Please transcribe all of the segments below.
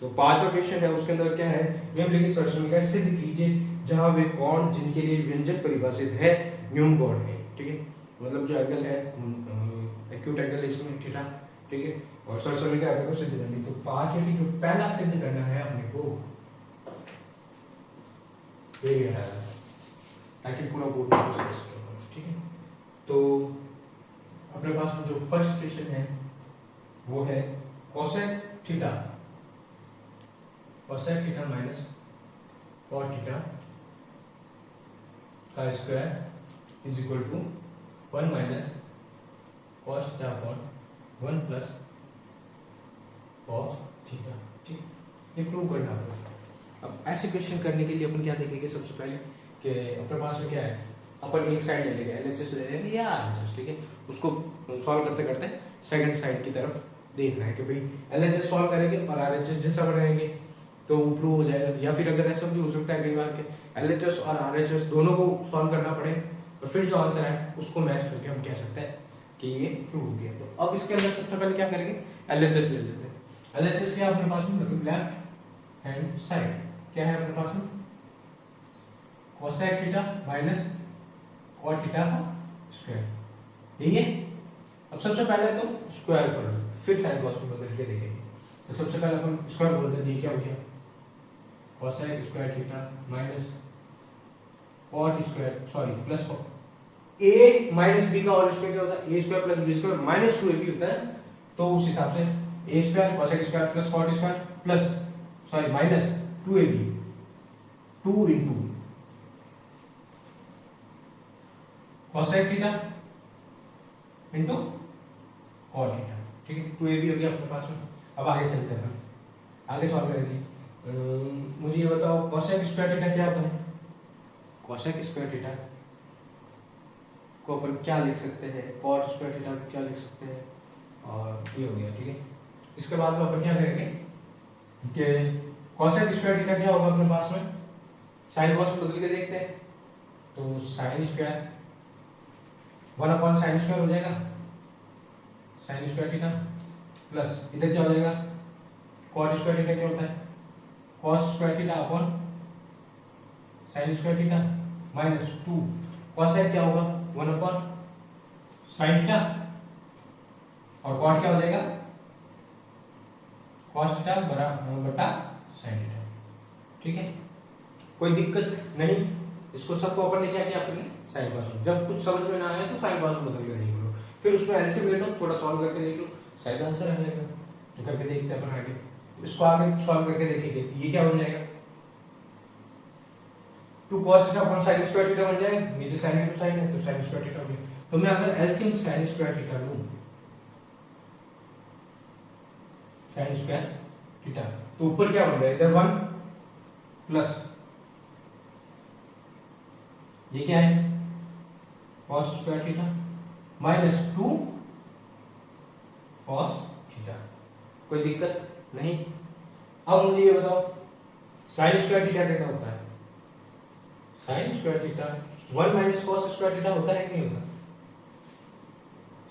तो पांचवा क्वेश्चन है, उसके अंदर क्या है, निम्नलिखित समीकरण सिद्ध कीजिए जहां वे कोण जिनके लिए व्यंजक परिभाषित है न्यून कोण है। ठीक है, मतलब जो एंगल है एक्यूट एंगल है इसमें थीटा। ठीक है, और समीकरण अपने को सिद्ध करनी, तो पांचवे की जो पहला सिद्ध करना है अपने को ये है, ताकि पूरा बोर्ड को समझ सके। ठीक है, तो अपने पास में जो फर्स्ट क्वेश्चन है वो है cosec theta minus cot theta का square is equal to 1 minus cos theta upon 1 plus cos theta. ठीक, ये प्रूव करना है। अब ऐसे क्वेश्चन करने के लिए अपन क्या देखेंगे, सबसे पहले कि अपने पास में क्या है, अपन एक साइड ले लेंगे, एलएचएस ले लेंगे या आरएचएस। ठीक है, उसको सॉल्व करते करते सेकंड साइड की तरफ देखना है कि भाई एलएचएस सॉल्व करेंगे और आरएचएस जैसा बनाएंगे तो प्रूव हो जाएगा, या फिर अगर ऐसा भी हो सकता है कई बार के एलएचएस और आरएचएस दोनों को सॉल्व करना पड़े और फिर जो आंसर है उसको मैच करके हम कह सकते हैं कि ये प्रूव हो गया। तो अब इसके अंदर सबसे पहले क्या करेंगे, एलएचएस ले लेते हैं। एलएचएस क्या है अपने पास में, मतलब लेफ्ट हैंड साइड क्या है अपने पास में, cosec theta minus cot theta का स्क्वायर, यही है। अब सबसे पहले तो स्क्वायर कर लो, फिर साइन कॉस में बदल के देखेंगे। तो सबसे पहले अपन स्क्वायर बोल देते हैं, क्या हो गया, cosec square theta minus cot square, sorry plus a minus b का और स्क्वायर क्या होता है, a square plus B square minus 2ab होता है। तो उस हिसाब से a square cosec square plus cot square plus sorry minus 2ab 2 into cosec theta into cot theta. ठीक है, 2ab हो गया अपने पास में। अब आगे चलते हैं, आगे सॉल्व करेंगे। मुझे ये बताओ कोसेक स्क्वायर थीटा क्या होता है, कोसेक स्क्वायर थीटा को अपन क्या लिख सकते हैं, कॉट स्क्वायर थीटा को क्या लिख सकते हैं, और ये हो गया। ठीक है, इसके बाद में अपन क्या करेंगे कि कोसेक स्क्वायर थीटा क्या होगा अपने पास में, साइन कॉस में बदल के देखते हैं। तो sine square 1 upon sine square हो जाएगा, साइन स्क्वायर थीटा प्लस इधर क्या हो जाएगा, कॉट स्क्वायर थीटा क्या होता है, cos square theta upon sine square theta minus 2 cosec क्या होगा 1 अपॉन साइन थीटा और कॉट क्या हो जाएगा कॉस थीटा बटा साइन थीटा। ठीक है, कोई दिक्कत नहीं, इसको सबको अपन ने क्या किया, अपने साइन कॉस में जब कुछ समझ में ना आए तो साइन कॉस में बदल के देख लो, फिर उसमें एलसीएम ले लो, थोड़ा सॉल्व करके देख लो, शायद आंसर आ जाएगा। तो करके देखते हैं अपन आगे, इसको आगे सॉल्व करके देखेंगे। ये क्या बन जाएगा, 2 cos theta upon sin square theta बन जाएगा, नीचे sin इंटू sin है तो sin स्क्वायर थीटा हो गया। तो मैं अगर एलसीएम sin स्क्वायर थीटा लूं, sin स्क्वायर थीटा, तो ऊपर क्या बन रहा है, इधर 1 प्लस ये क्या है cos square theta minus 2 cos theta, कोई दिक्कत नहीं। अब मुझे ये बताओ sin स्क्वायर थीटा कैसा होता है, sine square theta 1 minus cos square theta होता है कि नहीं होता,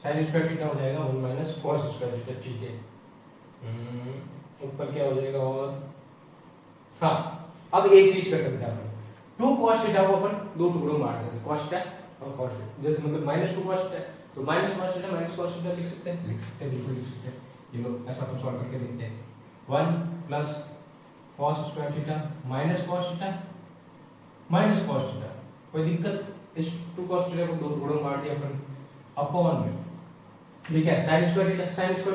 साइन स्क्वायर थीटा हो जाएगा 1 माइनस कॉस स्क्वायर थीटा। ठीक है, ऊपर क्या हो जाएगा, और हाँ अब एक चीज करते हैं अपन, 2 cos थीटा को अपन दो टुकड़ों में बांट देते हैं, cos थीटा और cos थीटा, जैसे मतलब माइनस 2 cos थीटा तो minus cos theta minus cos theta लिख सकते हैं, बिल्कुल लिख सकते हैं। ये लो ऐसा अपन सॉल्व करके देखते हैं, 1 plus cos square theta minus cos theta minus cos theta, कोई दिक्कत, इस 2 cos थीटा को दो टुकड़ों में बांट दिया अपन, अपॉन में ये क्या है sin स्क्वायर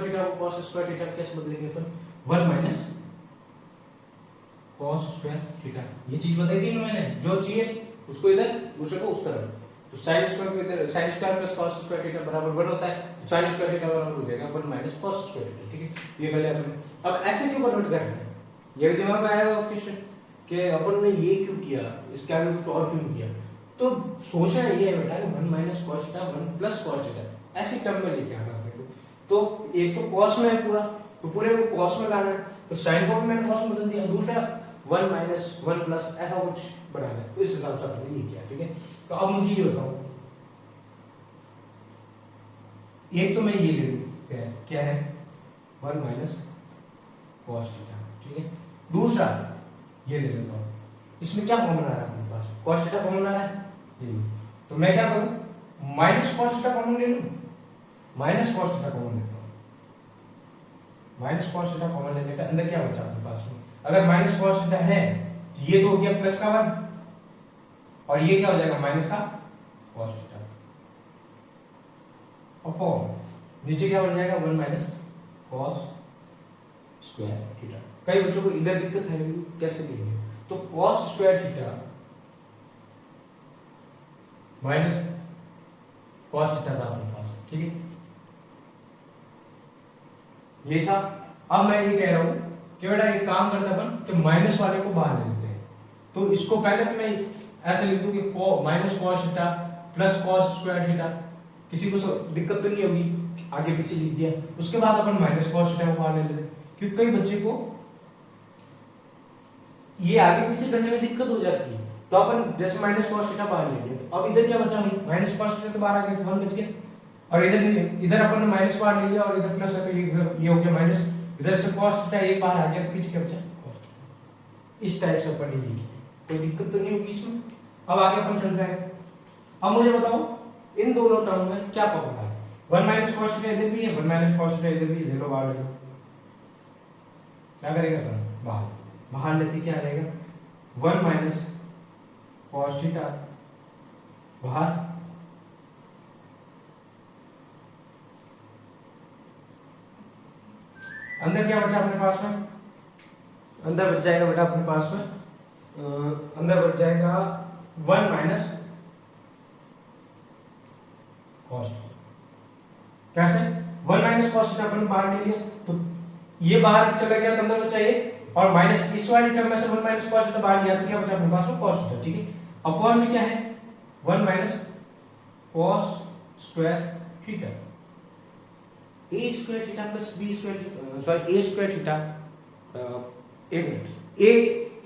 थीटा को cos स्क्वायर थीटा कैसे बदलेंगे अपन, 1 माइनस cos स्क्वायर थीटा, ये चीज बताई थी ना मैंने, जो चाहिए उसको इधर दूसरे को उस तरफ, तो sin स्क्वायर को इधर sin square plus cos square theta बराबर 1 होता है, तो sin स्क्वायर थीटा बराबर हो जाएगा 1 माइनस cos स्क्वायर थीटा। ठीक है, ये कर लिया अपन। अब ऐसे क्यों कन्वर्ट कर रहे हैं, ये दिमाग में आएगा क्वेश्चन कि अपन ने ये क्यों किया, इसके आगे कुछ और क्यों किया, तो सोचना ये है बेटा कि 1 minus cos theta 1 plus cos theta ऐसी टर्म में लेके आना अपने को। तो एक तो cos में है पूरा, तो पूरे को cos में लाना है, तो sin को भी मैंने cos में बदल दिया, दूसरा 1 माइनस 1 प्लस ऐसा कुछ बनाना है, तो इस हिसाब से हमने ये किया। ठीक है, तो अब मुझे ये बताओ, एक तो मैं ये ले लूं क्या है 1 माइनस cos थीटा। ठीक है, दूसरा ये ले लेता हूँ, इसमें क्या कॉमन आ रहा है अपने पास, cos थीटा कॉमन आ रहा है ये, तो मैं क्या करूँ माइनस cos थीटा कॉमन ले लूँ, माइनस cos थीटा कॉमन लेता हूँ, माइनस cos थीटा कॉमन लेने पे अंदर क्या बचा अपने पास में, अगर माइनस cos थीटा है ये तो हो गया प्लस का 1 और ये क्या हो जाएगा माइनस का cos थीटा, अपॉन नीचे क्या बन जाएगा 1 माइनस cos स्क्वायर थीटा। कई बच्चों को इधर दिक्कत है कैसे लेंगे, तो cos square theta minus cos theta था अपने पास, ठीक है ये था। अब मैं ये कह रहा हूं कि बेटा एक काम करते अपन कि माइनस वाले को बाहर ले लेते हैं, तो इसको पहले तो मैं ऐसे लिख दूं कि minus cos theta plus cos square theta, किसी को दिक्कत तो नहीं होगी, आगे पीछे लिख दिया, उसके बाद अपन माइनस cos थीटा को बाहर ले लेते हैं, क्योंकि कई बच्चे को ये आगे पीछे करने में दिक्कत हो जाती है, तो अपन जैसे माइनस cos थीटा बाहर ले लिया, अब इधर क्या बचा भाई माइनस cos थीटा तो बाहर आ गया तो 1 बच गया, और इधर अपन ने माइनस बाहर ले लिया और इधर प्लस है तो ये हो गया माइनस, इधर से cos थीटा एक बाहर आ गया तो पीछे क्या बचा cos थीटा। इस टाइप से अपन ने लिखी, कोई दिक्कत तो नहीं होगी इसमें। अब आगे अपन चल रहे हैं, अब मुझे बताओ इन दोनों टर्म में क्या पकड़ा है, 1 माइनस cos थीटा इधर भी है 1 माइनस cos थीटा इधर भी है, ले लो बाहर ले लो, क्या करेगा अपन बाहर, बाहर लेते क्या आ जाएगा 1 माइनस cos थीटा बाहर, अंदर क्या बचा अपने पास में, अंदर बच जाएगा बेटा अपने पास में अंदर बच जाएगा 1 माइनस cos, कैसे 1 माइनस cos थीटा अपन बाहर ले लिया तो ये बाहर चला गया तो अंदर बचा ये, और माइनस इस वाली टर्म में से 1 माइनस cos थीटा बाहर लिया तो क्या बचा अपने पास में cos थीटा, ठीक है। अपॉन में क्या है 1 minus cos square theta, a square theta plus b square sorry a square theta, एक minute a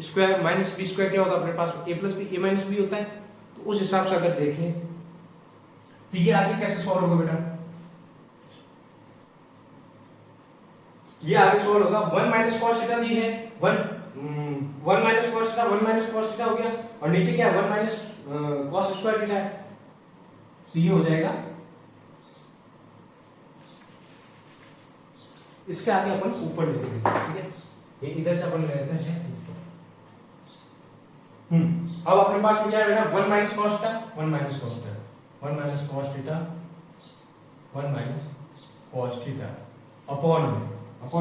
square minus b square क्या होता है अपने पास में a plus b a minus b होता है, तो उस हिसाब से अगर देखें तो ये आगे कैसे सॉल्व होगा बेटा, ये आगे सॉल्व होगा 1 माइनस cos थीटा दी है 1 minus cos theta 1 minus cos theta हो गया, और नीचे क्या है 1 माइनस cos स्क्वायर थीटा है, तो ये हो जाएगा, इसके आगे अपन ऊपर लिख देंगे, ठीक है ये इधर से अपन ले लेते हैं अब अपने पास में क्या है बेटा 1 minus cos theta 1 minus cos theta 1 minus cos theta 1 minus cos theta, upon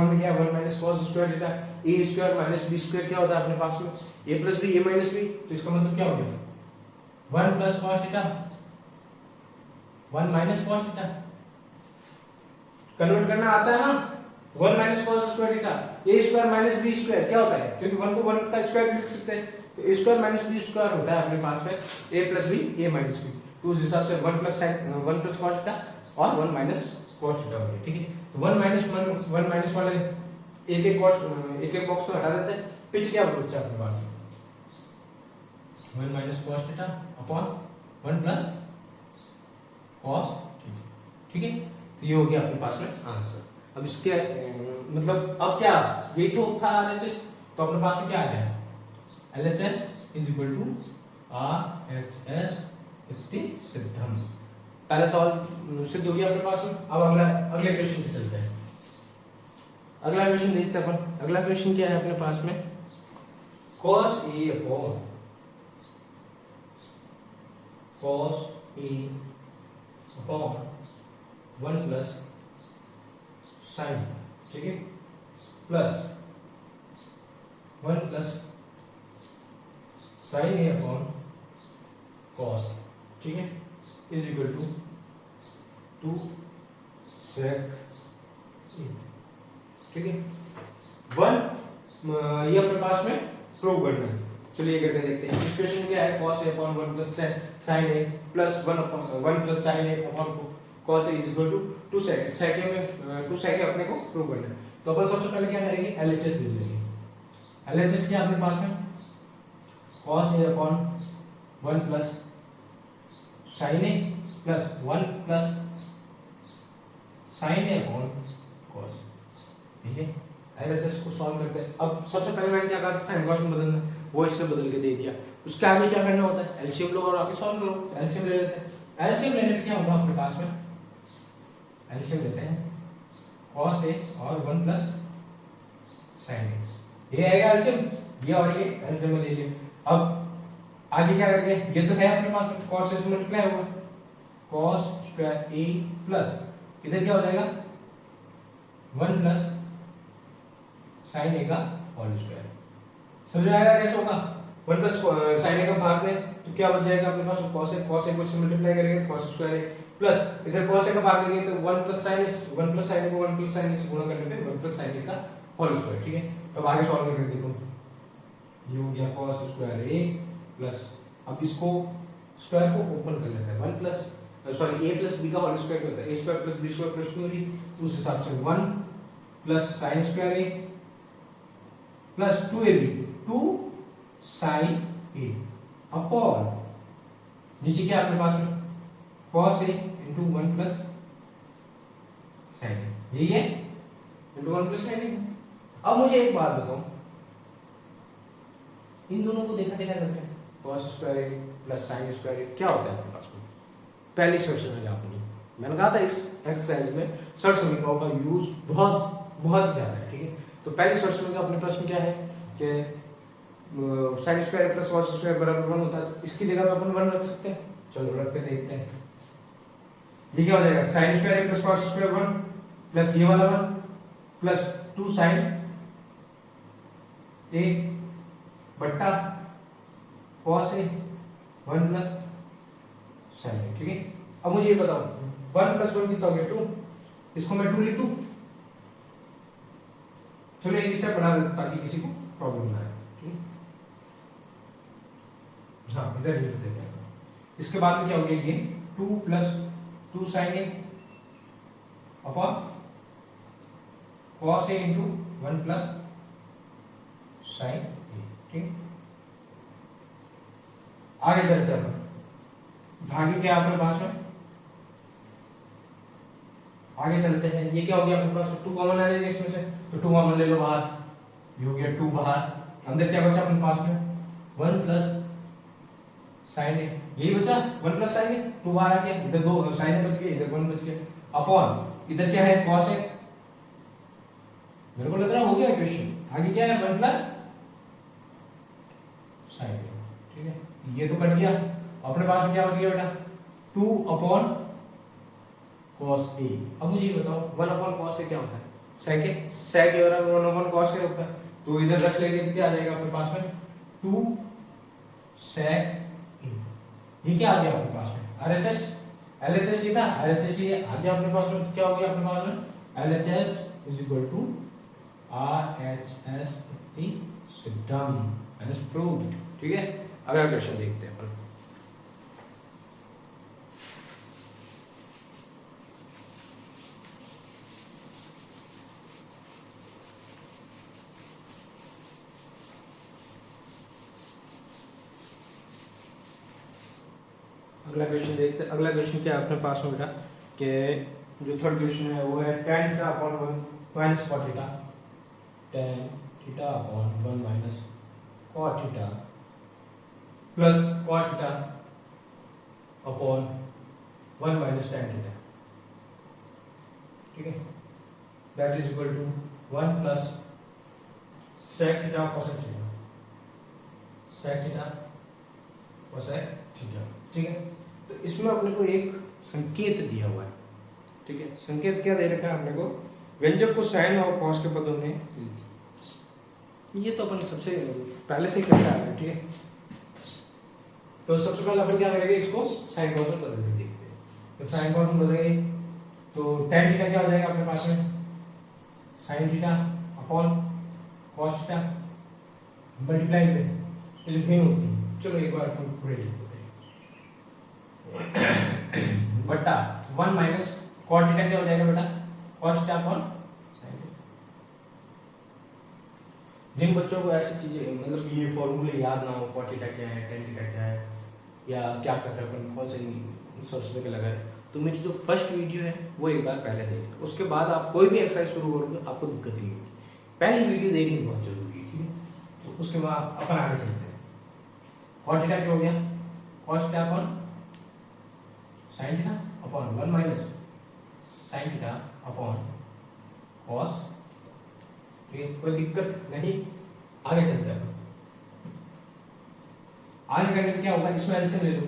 में क्या है 1 minus cos square theta, a square minus b square क्या होता है अपने पास में a plus b a minus b, तो इसका मतलब क्या हो गया 1 plus cos theta 1 minus cos theta, convert करना आता है ना 1 minus cos square theta a square minus b square क्या होता है, क्योंकि 1 को 1 का स्क्वायर भी लिख सकते हैं, तो a square minus b square होता है अपने पास में a plus b a minus b, तो उस हिसाब से 1 प्लस cos थीटा और 1 माइनस cos थीटा हो गया, ठीक है। तो 1 माइनस वाले एक एक बॉक्स को हटा देते हैं, पीछे क्या बचा अपने पास 1 minus cos theta upon 1 plus cos theta, ठीक है। तो ये हो गया अपने पास में आंसर। अब इसके मतलब अब क्या ये तो था RHS, तो अपने पास में क्या आ गया LHS is equal to RHS इति सिद्धम। पहला सवाल सिद्ध हो गया अपने पास में। अब अगले क्वेश्चन पे चलते हैं। अगला क्वेश्चन देखते हैं अपन। अगला क्वेश्चन क्या है अपने पास में, cos A upon cos A upon 1 plus sine, ठीक है, plus 1 plus sine A upon cos, ठीक है, is equal to 2 sec A, ठीक है। 1 ये अपने पास में प्रूव करना है। चलिए करके देखते हैं। इस क्वेश्चन क्या है, cos A upon 1 plus sin A plus 1 plus sin A upon cos A is equal to 2 sec। sec A में 2 sec A अपने को प्रूव करना है। तो अपन सबसे पहले क्या करेंगे, LHS ले लेंगे। LHS क्या अपने पास में, cos A upon 1 plus sin A plus 1 plus sin A upon cos, ठीक है। एलएचएस को सॉल्व करते हैं। अब सबसे पहले मैंने क्या कहा था, साइन कॉस में बदलना, वो इसने बदल के दे दिया। उसके आगे क्या करना होता है, एलसीएम लो और आगे सॉल्व करो। एलसीएम ले लेते हैं। एलसीएम लेने पे क्या होगा अपने पास में, एलसीएम लेते हैं cos a और 1 प्लस sin a, ये आएगा एलसीएम, ये और ये एलसीएम में ले लिया। अब आगे क्या करेंगे, ये तो है अपने पास में, cos से मल्टीप्लाई होगा, cos स्क्वायर a प्लस इधर क्या हो जाएगा 1 प्लस sin a का होल स्क्वायर। समझ में आएगा कैसे होगा, 1 प्लस sin a का भाग है तो क्या बच जाएगा अपने पास, cos a को इससे मल्टीप्लाई करेंगे तो cos स्क्वायर a प्लस इधर cos a का भाग लेंगे तो 1 plus sin a, 1 plus sin a को 1 प्लस sin a से गुणा करने पे 1 प्लस sin a का होल स्क्वायर। ठीक है, तो अब आगे सॉल्व करके देखो, ये हो गया cos स्क्वायर a प्लस, अब इसको स्क्वायर को ओपन कर लेते हैं, 1 plus sorry a plus b का होल स्क्वायर होता है a square plus b square plus 2ab, तो उस हिसाब से 1 plus sin square a plus 2ab 2 sin a upon नीचे क्या अपने पास में cos a into 1 plus sin a, यही है इंटू 1 प्लस sin a। अब मुझे एक बात बताओ, इन दोनों को देखा देखा करते हैं, cos square a plus sin square a क्या होता है अपने पास में, पहली सेक्शन में आपने मैंने कहा था इस एक्सरसाइज में सर समीकरणों का यूज बहुत ज्यादा है। ठीक है, तो पहली सेक्शन में अपने पास में क्या है कि sin square plus cos square बराबर 1 होता है, तो इसकी जगह पे अपन 1 रख सकते हैं। चलो रख के देखते हैं, ये क्या हो जाएगा sin square plus cos square 1 plus ये वाला 1 प्लस 2 sin a बट्टा cos a 1 plus sin a। ठीक है, अब मुझे ये बताओ 1 प्लस 1 कितना हो गया 2, इसको मैं 2 लिख दूं, चलो एक स्टेप बढ़ा देता ताकि किसी को प्रॉब्लम ना आए। हाँ इधर लिख देते हैं, इसके बाद में क्या हो गया ये 2 plus 2 sin a upon cos a into 1 plus sin a। ठीक, आगे चलते हैं अपन, आगे क्या अपने पास में, आगे चलते हैं, ये क्या हो गया अपने पास 2 कॉमन आ जाएगा इसमें से, तो 2 कॉमन ले लो बाहर, ये हो गया 2 बाहर, अंदर क्या बचा अपने पास में 1 प्लस sin a, यही बचा 1 प्लस sin a, 2 बाहर आ गया, इधर 2 sin a बच गया, इधर 1 बच गया, अपॉन इधर क्या है cos a, मेरे को लग रहा हो गया इक्वेशन, आगे क्या है 1 प्लस sin a। ठीक है, ये तो कट गया, अपने पास में क्या बच गया बेटा 2 अपॉन cos a। अब मुझे ये बताओ 1 अपॉन cos a क्या होता है, sec a, sec a बराबर 1 अपॉन cos a होता है, तो इधर रख लेंगे तो क्या आ जाएगा अपने पास में 2 sec a। ये क्या आ गया अपने पास में RHS, LHS ये था RHS, ये आ गया अपने पास में, क्या हो गया अपने पास में LHS is equal to RHS इति सिद्धम एंड प्रूव्ड। ठीक है, अगला क्वेश्चन देखते हैं अपन, अगला क्वेश्चन देखते हैं। अगला क्वेश्चन क्या है अपने पास में बेटा कि जो थर्ड क्वेश्चन है वो है tan theta upon 1 minus cot theta, tan theta upon 1 minus cot theta plus cot theta upon 1 minus tan theta. ठीक है, that is equal to 1 plus sec theta cosec theta, sec theta cosec theta. ठीक है, तो इसमें अपने को एक संकेत दिया हुआ है। ठीक है, संकेत क्या दे रखा है अपने को, व्यंजक को sin और cos के पदों में, ये तो अपन सबसे पहले से ही करता है। ठीक है, तो सबसे पहले अपन क्या करेंगे, इसको sin cos में बदल देंगे। तो sin cos में बदलेंगे तो tan थीटा क्या हो जाएगा अपने पास में sin theta upon cos theta multiply में जो भिन्न होती है, चलो एक बार अपन पूरे लिख देते हैं, बट्टा 1 माइनस cot थीटा क्या हो जाएगा बेटा cos theta upon sin theta. जिन बच्चों को ऐसी चीजें मतलब ये फॉर्मूले याद ना हो, cot थीटा क्या है, tan थीटा क्या है, या क्या कर रहे हैं अपन, कौन से सोर्स पे लगा है, तो मेरी जो फर्स्ट वीडियो है वो एक बार पहले देखें, उसके बाद आप कोई भी एक्सरसाइज शुरू करोगे आपको दिक्कत नहीं होगी। पहली वीडियो देखनी बहुत जरूरी है, ठीक है। तो उसके बाद अपन आगे चलते हैं। कॉस थीटा क्या हो गया, cos theta upon sine theta upon 1 minus sine theta upon cos, ठीक है। कोई दिक्कत नहीं, आगे चलते हैं। आगे करने में क्या होगा, इसमें एलसीएम ले लो।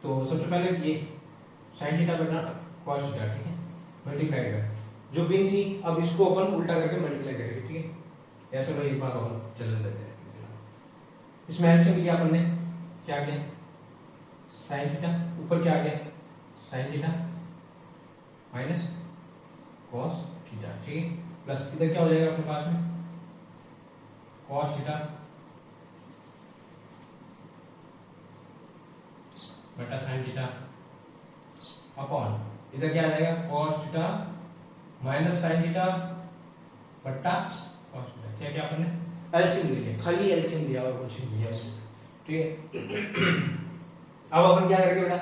तो सबसे पहले ये साइन थीटा बटा कॉस थीटा, ठीक है, मल्टीप्लाई कर, जो बिन थी अब इसको अपन उल्टा करके मल्टीप्लाई करेंगे, ठीक है। ऐसे भाई एक बार और चलने देते हैं। इसमें एलसीएम लिया अपन ने, क्या आ गया साइन थीटा, ऊपर क्या आ गया sine theta minus cos theta, ठीक है, प्लस इधर क्या हो जाएगा अपने पास में कॉस थीटा बटा साइन थीटा अपॉन इधर क्या आ जाएगा cos theta minus sine theta बटा कॉस थीटा। क्या क्या अपन ने एलसीएम लिया, खाली एलसीएम लिया और कुछ नहीं लिया, ठीक है। अब अपन क्या करेंगे बेटा,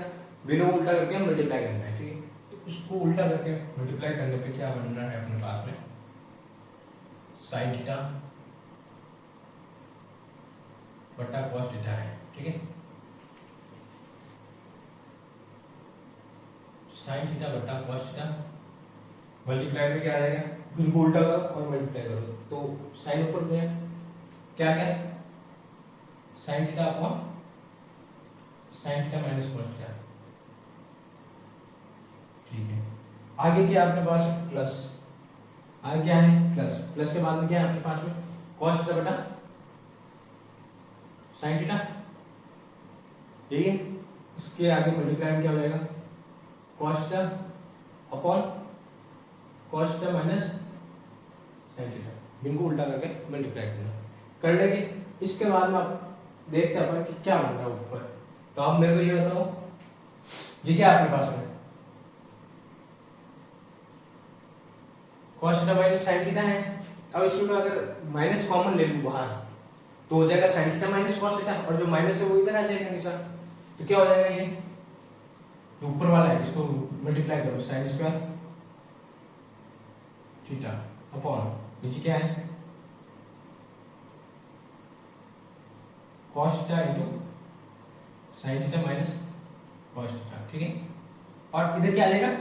बिना उल्टा करके मल्टीप्लाई करना है, ठीक है। तो उसको उल्टा करके मल्टीप्लाई करने पे क्या बनना है अपने पास में साइन थीटा बटा कॉस थीटा है, ठीक है। साइन थीटा बटा कॉस थीटा मल्टीप्लाई में क्या आ जाएगा, बिल्कुल उल्टा करो और मल्टीप्लाई करो, तो साइन ऊपर गया, क्या गया sine theta upon sine theta minus cos theta, ठीक है। आगे क्या अपने पास प्लस, आगे क्या है प्लस, प्लस के बाद में क्या है अपने पास में कॉस थीटा बटा साइन थीटा, ठीक है। इसके आगे मल्टीप्लाई में क्या हो जाएगा cos theta upon cos theta minus sine theta, इनको उल्टा करके मल्टीप्लाई करना कर लेंगे। इसके बाद में आप देखते हैं अपन कि क्या बन रहा है ऊपर। तो आप मेरे को ये बताओ, ये क्या है आपके पास में cos theta minus sin theta है। अब इसमें मैं अगर माइनस कॉमन ले लूं बाहर तो हो जाएगा sin theta minus cos theta, और जो माइनस है वो इधर आ जाएगा निशान, तो क्या हो जाएगा ये जो ऊपर वाला है इसको मल्टीप्लाई करो sin स्क्वायर थीटा अपॉन नीचे क्या है cos theta into sin theta minus cos theta, ठीक है। और इधर क्या आ जाएगा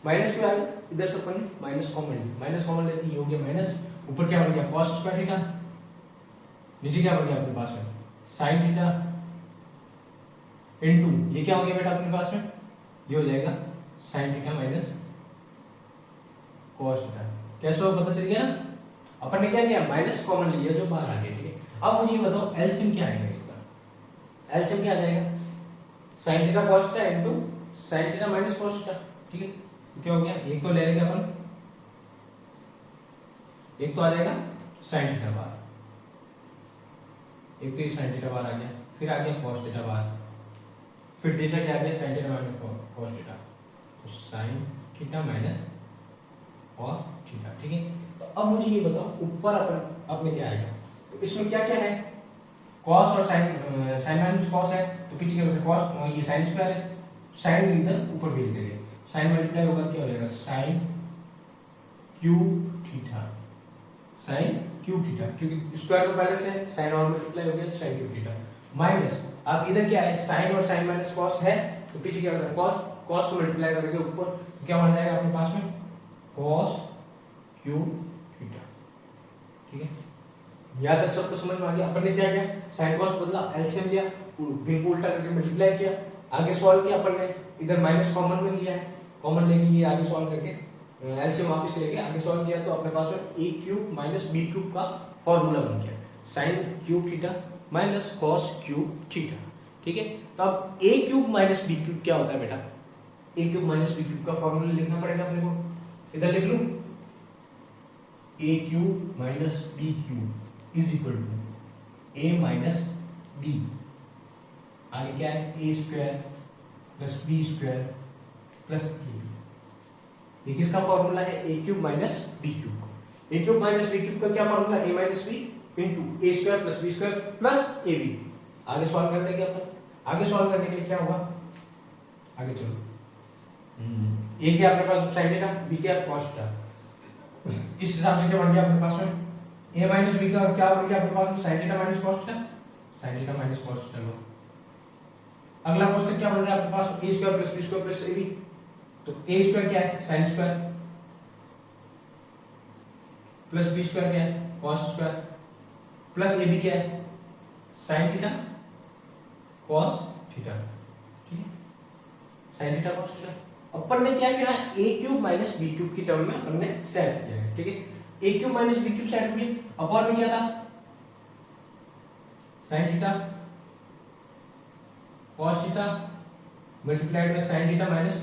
माइनस क्यों आएगा, इधर से अपन माइनस कॉमन लेते ये हो गया माइनस, ऊपर क्या बन गया cos स्क्वायर थीटा, नीचे क्या बन गया अपने पास में sin थीटा इनटू ये क्या हो गया बेटा अपने पास में ये हो जाएगा sin theta minus cos theta. कैसे हो पता चल गया ना, अपन ने क्या किया माइनस कॉमन लिया जो बाहर आ गया, ठीक है। अब मुझे बताओ एलसीएम क्या आएगा इसका, एलसीएम क्या आ जाएगा sin theta cos theta into sin theta minus cos theta, ठीक है। तो क्या हो गया, एक तो ले लेंगे अपन, एक तो आ जाएगा sin थीटा बाहर, एक तो ये sin थीटा बाहर आ गया, फिर आ गया cos थीटा बाहर, फिर तीसरा क्या आ गया sin theta minus cos theta, तो sin theta minus cos theta, ठीक है। तो अब मुझे ये बताओ ऊपर अपन अपने क्या आएगा, तो इसमें क्या क्या है cos और sin माइनस cos है, तो पीछे क्या बचा cos, ये sin स्क्वायर है, sin इधर ऊपर भेज देंगे, sin मल्टीप्लाई होगा क्या हो जाएगा sin cube theta, sin cube theta, क्योंकि स्क्वायर तो पहले से है, sin और मल्टीप्लाई हो गया तो sin क्यूब थीटा माइनस, अब इधर क्या है sin और sin माइनस cos है, तो पीछे क्या होगा cos से मल्टीप्लाई करके ऊपर, तो क्या बन जाएगा अपने पास में cos क्यूब थीटा, ठीक है। यहाँ तक सबको समझ में आ गया। अपन ने क्या किया sin cos बदला, एलसीएम लिया, फिर उल्टा करके मल्टीप्लाई किया, आगे सॉल्व किया अपन ने, इधर माइनस कॉमन में लिया है, कॉमन लेके लिए आगे सॉल्व करके एलसीएम वापस लेके आगे सॉल्व किया, तो अपने पास में a cube minus b cube का फॉर्मूला बन गया sin cube theta minus cos cube theta, ठीक है। तो अब a cube minus b cube क्या होता है बेटा, a cube minus b cube का फॉर्मूला लिखना पड़ेगा अपने को, इधर लिख लूं a cube minus b cube is equal to a minus b, आगे क्या है a square plus b square plus a, ये किसका फॉर्मूला है a cube minus b cube, a cube minus b cube का क्या formula a minus b into a square plus b square plus ab। आगे solve कर लेंगे अपन, आगे solve करने के लिए क्या होगा, आगे चलो a क्या अपने पास sin थीटा, b क्या cos थीटा, इस हिसाब से क्या बन गया अपने पास में, a माइनस बी का क्या बन गया अपने पास में, sin theta minus cos theta, sin theta minus cos theta. अगला क्वेश्चन क्या बन रहा है आपके पास, a square plus b square plus ab, तो a स्क्वायर क्या है sin square plus b square क्या है cos स्क्वायर प्लस ab क्या है sin थीटा cos थीटा, ठीक है, sin थीटा cos थीटा। अपन ने क्या किया, a cube minus b cube की टर्म में अपन ने सेट किया है, ठीक है, a cube minus b cube set किया, अपॉन में क्या था sin theta cos theta multiplied में sin theta minus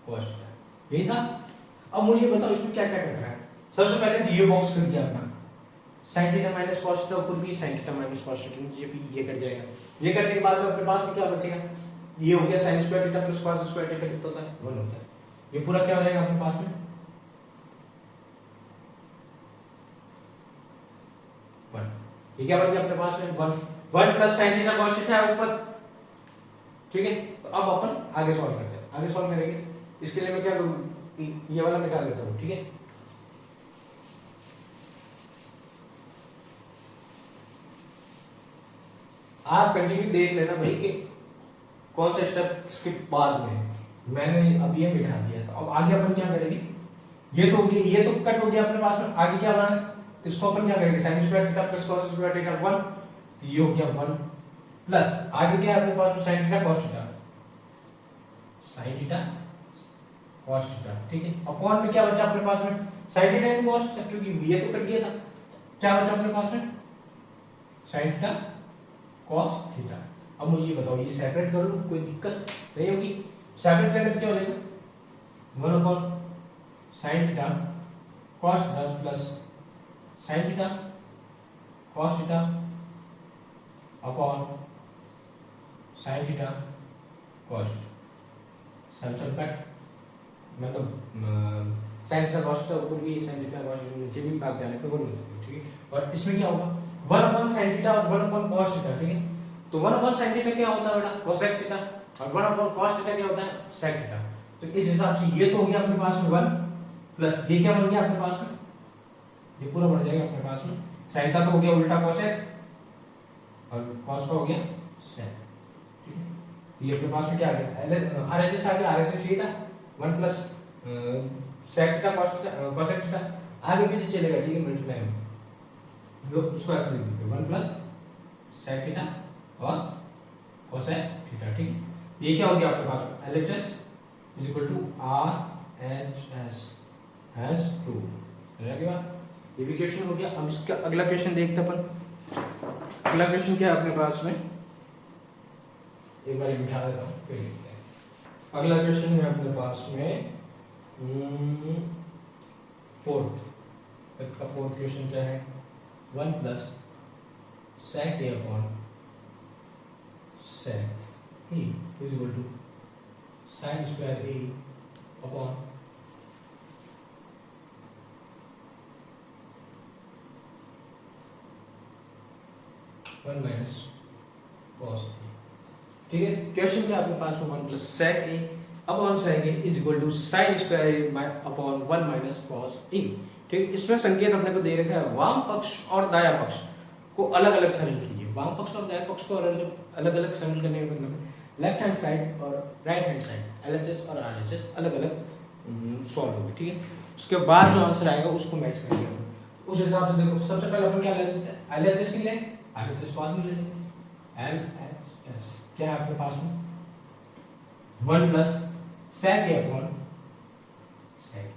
cos theta, यही था। अब मुझे बताओ इसमें क्या क्या करना है। सबसे पहले ये बॉक्स कर दिया अपना sin theta minus cos theta, ऊपर भी sin theta minus cos theta, नीचे भी ये कट जाएगा। ये करने के बाद में अपने पास में क्या बचेगा, ये हो गया sin square theta plus cos square theta कितना होता है 1 होता है। ये पूरा क्या हो जाएगा अपने पास में 1। ये क्या बन गया अपने पास में 1 plus sin theta cos theta है ऊपर, ठीक है। तो अब अपन आगे सॉल्व करते हैं, आगे सॉल्व करेंगे। इसके लिए मैं क्या करूं, ये वाला मिटा लेता हूं, ठीक है। आप कंटिन्यू देख लेना भाई कि कौन सा स्टेप इसके बाद में मैंने अब ये मिटा दिया। तो अब आगे अपन क्या करेंगे, ये तो हो गया, ये तो कट हो गया अपने पास में, आगे क्या बना, इसको अपन क्या करेंगे sin square theta plus cos square theta 1, तो ये हो गया 1 प्लस आगे क्या है अपने पास में sin theta cos theta, sin theta cos theta, ठीक है। अपॉन में क्या बचा अपने पास में sin theta into cos theta, क्योंकि ये तो कट गया था, क्या बचा अपने पास में sin थीटा cos थीटा। अब मुझे ये बताओ, ये सेपरेट कर लूं कोई दिक्कत नहीं होगी, सेपरेट करने पे क्या हो जाएगा 1 upon sin theta cos theta plus sin theta cos theta upon sin theta cos theta, सम कट, मतलब sin थीटा cos थीटा ऊपर भी sin थीटा cos थीटा नीचे भी भाग जाने पे 1 होता है, ठीक है। और इसमें क्या होगा 1 अपॉन sin थीटा और 1 अपॉन cos थीटा, ठीक है। तो 1 अपॉन sin थीटा क्या होता है बेटा cosec थीटा, और 1 अपॉन cos थीटा क्या होता है sec थीटा। तो इस हिसाब से ये तो हो गया अपने पास में 1 प्लस ये क्या बन गया अपने पास में, ये पूरा बढ़ जाएगा अपने पास में, sin का तो हो गया उल्टा cosec और cos का हो गया sec, ठीक है। तो ये अपने पास में क्या आ गया RHS आ गया, RHS ये था 1 plus sec theta cosec theta, आगे पीछे चलेगा, ठीक है, मल्टीप्लाई में लोग उसको ऐसे लिख देते हैं 1 प्लस sec थीटा और cosec थीटा, ठीक है। ये क्या हो गया आपके पास में LHS is equal to RHS has to, समझ गया। ये भी क्वेश्चन हो गया। अब इसका अगला क्वेश्चन देखते हैं अपन। अगला क्वेश्चन क्या है अपने पास में, एक बार बिठा देता हूँ फिर देखते हैं। अगला क्वेश्चन है अपने पास में फोर्थ क्वेश्चन क्या है 1 plus sec a upon sec a is equal to sin square a upon one minus cos a, ठीक है। क्वेश्चन क्या आपके पास में 1 plus sec a upon sec a is equal to sin square a upon 1 minus cos a, ठीक है। इसमें संकेत अपने को दे रखा है वाम पक्ष और दाया पक्ष को अलग अलग सरल कीजिए। वाम पक्ष और दाया पक्ष को अलग अलग सरल करने का मतलब लेफ्ट हैंड साइड और राइट हैंड साइड LHS और RHS अलग अलग सॉल्व होगी, ठीक है। उसके बाद जो आंसर आएगा उसको मैच करेंगे उस हिसाब से। देखो सबसे पहले अपन क्या ले लेते हैं LHS ही ले, RHS बाद में ले लेंगे। LHS क्या है आपके पास में 1 plus sec a upon sec,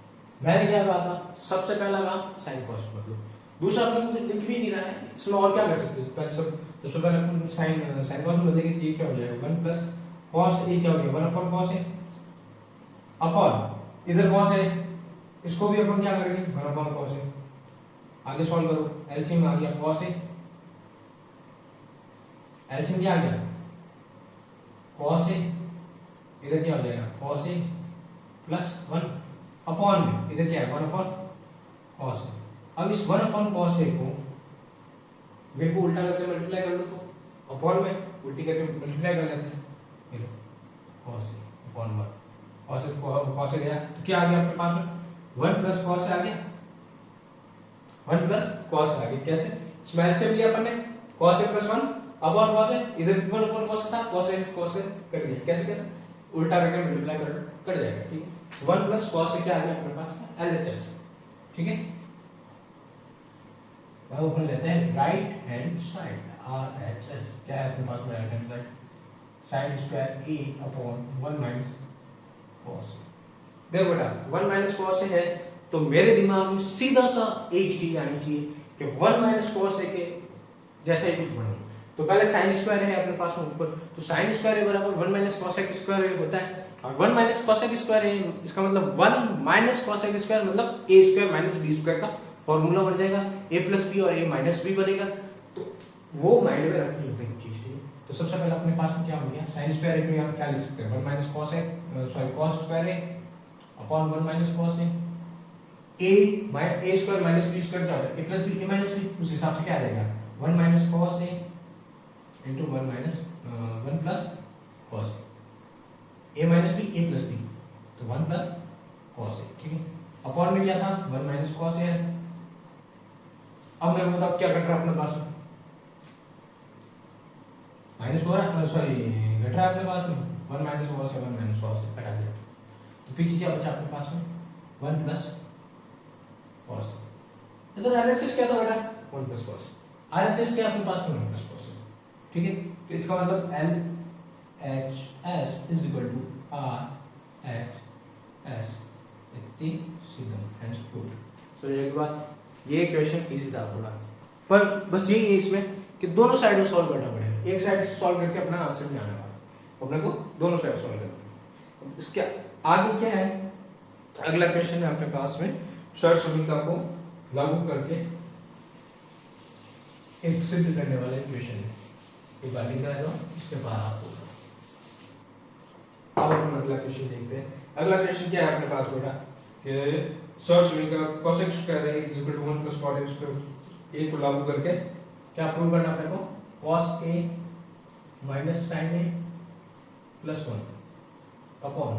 मैंने क्या कहा था सबसे पहला काम sin cos कर लो, दूसरा अपने को कुछ दिख भी नहीं रहा है इसमें और क्या कर सकते हैं। सबसे पहले अपन sin cos में बदलेंगे तो ये क्या हो जाएगा 1 प्लस cos a क्या हो गया 1 अपॉन cos a अपॉन इधर cos है, इसको भी अपन क्या करेंगे 1 अपॉन cos a, आगे सॉल्व करो एलसीएम आ गया cos a, एलसीएम क्या आ गया cos a, इधर क्या हो जाएगा cos a प्लस 1 अपॉन में इधर क्या है 1 अपॉन cos a। अब इस 1 अपॉन cos a को बिल्कुल उल्टा करके मल्टीप्लाई कर लो, तो अपॉन में उल्टी करके मल्टीप्लाई कर लेते हैं cos a upon 1, cos a गया तो क्या आ गया आपके पास में 1 प्लस कॉस आ गया, 1 प्लस कॉस आ गया। कैसे? इसमें एलसीएम लिया अपन ने, cos A plus 1 upon cos ए, इधर 1 अपॉन कॉस था, कॉस ए कट दिया। कैसे करना? उल्टा करके मल्टीप्लाई कर कट जाएगा। ठीक है, 1 प्लस कॉस ए क्या आ गया अपने पास? एलएचएस। ठीक है, अब अपन लेते हैं राइट हैंड साइड, आरएचएस क्या है अपने पास में? Right hand side sin square A upon 1 minus cos. देखो बेटा 1 माइनस कॉस ए है तो मेरे दिमाग में सीधा सा एक ही चीज आनी चाहिए कि 1 माइनस कॉस ए के जैसा ही कुछ बनाऊं। तो पहले sin स्क्वायर है अपने पास में ऊपर, तो sin स्क्वायर ए बराबर 1 माइनस cos ए स्क्वायर होता है, और 1 माइनस cos ए स्क्वायर है इसका मतलब 1 माइनस cos ए स्क्वायर मतलब a square minus b square का फॉर्मूला बन जाएगा, a प्लस b और a माइनस b बनेगा। तो वो माइंड में रखनी है चीज। तो सबसे पहले अपने पास में क्या हो गया? sin स्क्वायर ए को हम क्या लिख सकते हैं? 1 minus cos A sorry cos square A upon 1 minus cos A, a square minus b square क्या होता है? a plus b a minus b, उस हिसाब से क्या आ जाएगा? 1 minus cos A into 1 minus 1 plus cos a minus b a plus b, तो 1 plus cos a। ठीक है, अपॉन में क्या था? 1 माइनस cos a है। अब मेरे को बताओ क्या कट रहा है अपने पास में? माइनस हो रहा है, सॉरी घट रहा है अपने पास में 1 minus cos a 1 minus cos a घटा दिया, तो पीछे क्या बचा अपने पास में? 1 प्लस cos। इधर RHS क्या था बेटा? 1 प्लस cos। RHS क्या अपने पास में? 1 प्लस cos। ठीक है, तो इसका मतलब LHS is equal to RHS इतनी सीधा हैंस प्रूफ। सो एक बात, ये क्वेश्चन इजी था थोड़ा, पर बस यही है इसमें कि दोनों साइड में सॉल्व करना पड़ेगा। एक साइड सॉल्व करके अपना आंसर नहीं आने वाला, अपने को दोनों साइड सॉल्व करना। इसके आगे क्या है? अगला क्वेश्चन है अपने पास में सर समीकरण को लागू करके एक सिद्ध करने वाला क्वेश्चन है। एक बार लिखा है, इसके बाद आपको अब अपन अगला क्वेश्चन देखते हैं। अगला क्वेश्चन क्या है अपने पास बेटा कि सर समीकरण cos x स्क्वायर है is equal to 1 plus cot x square a को लागू करके क्या प्रूव करना अपने को? cos a minus sin a plus 1 upon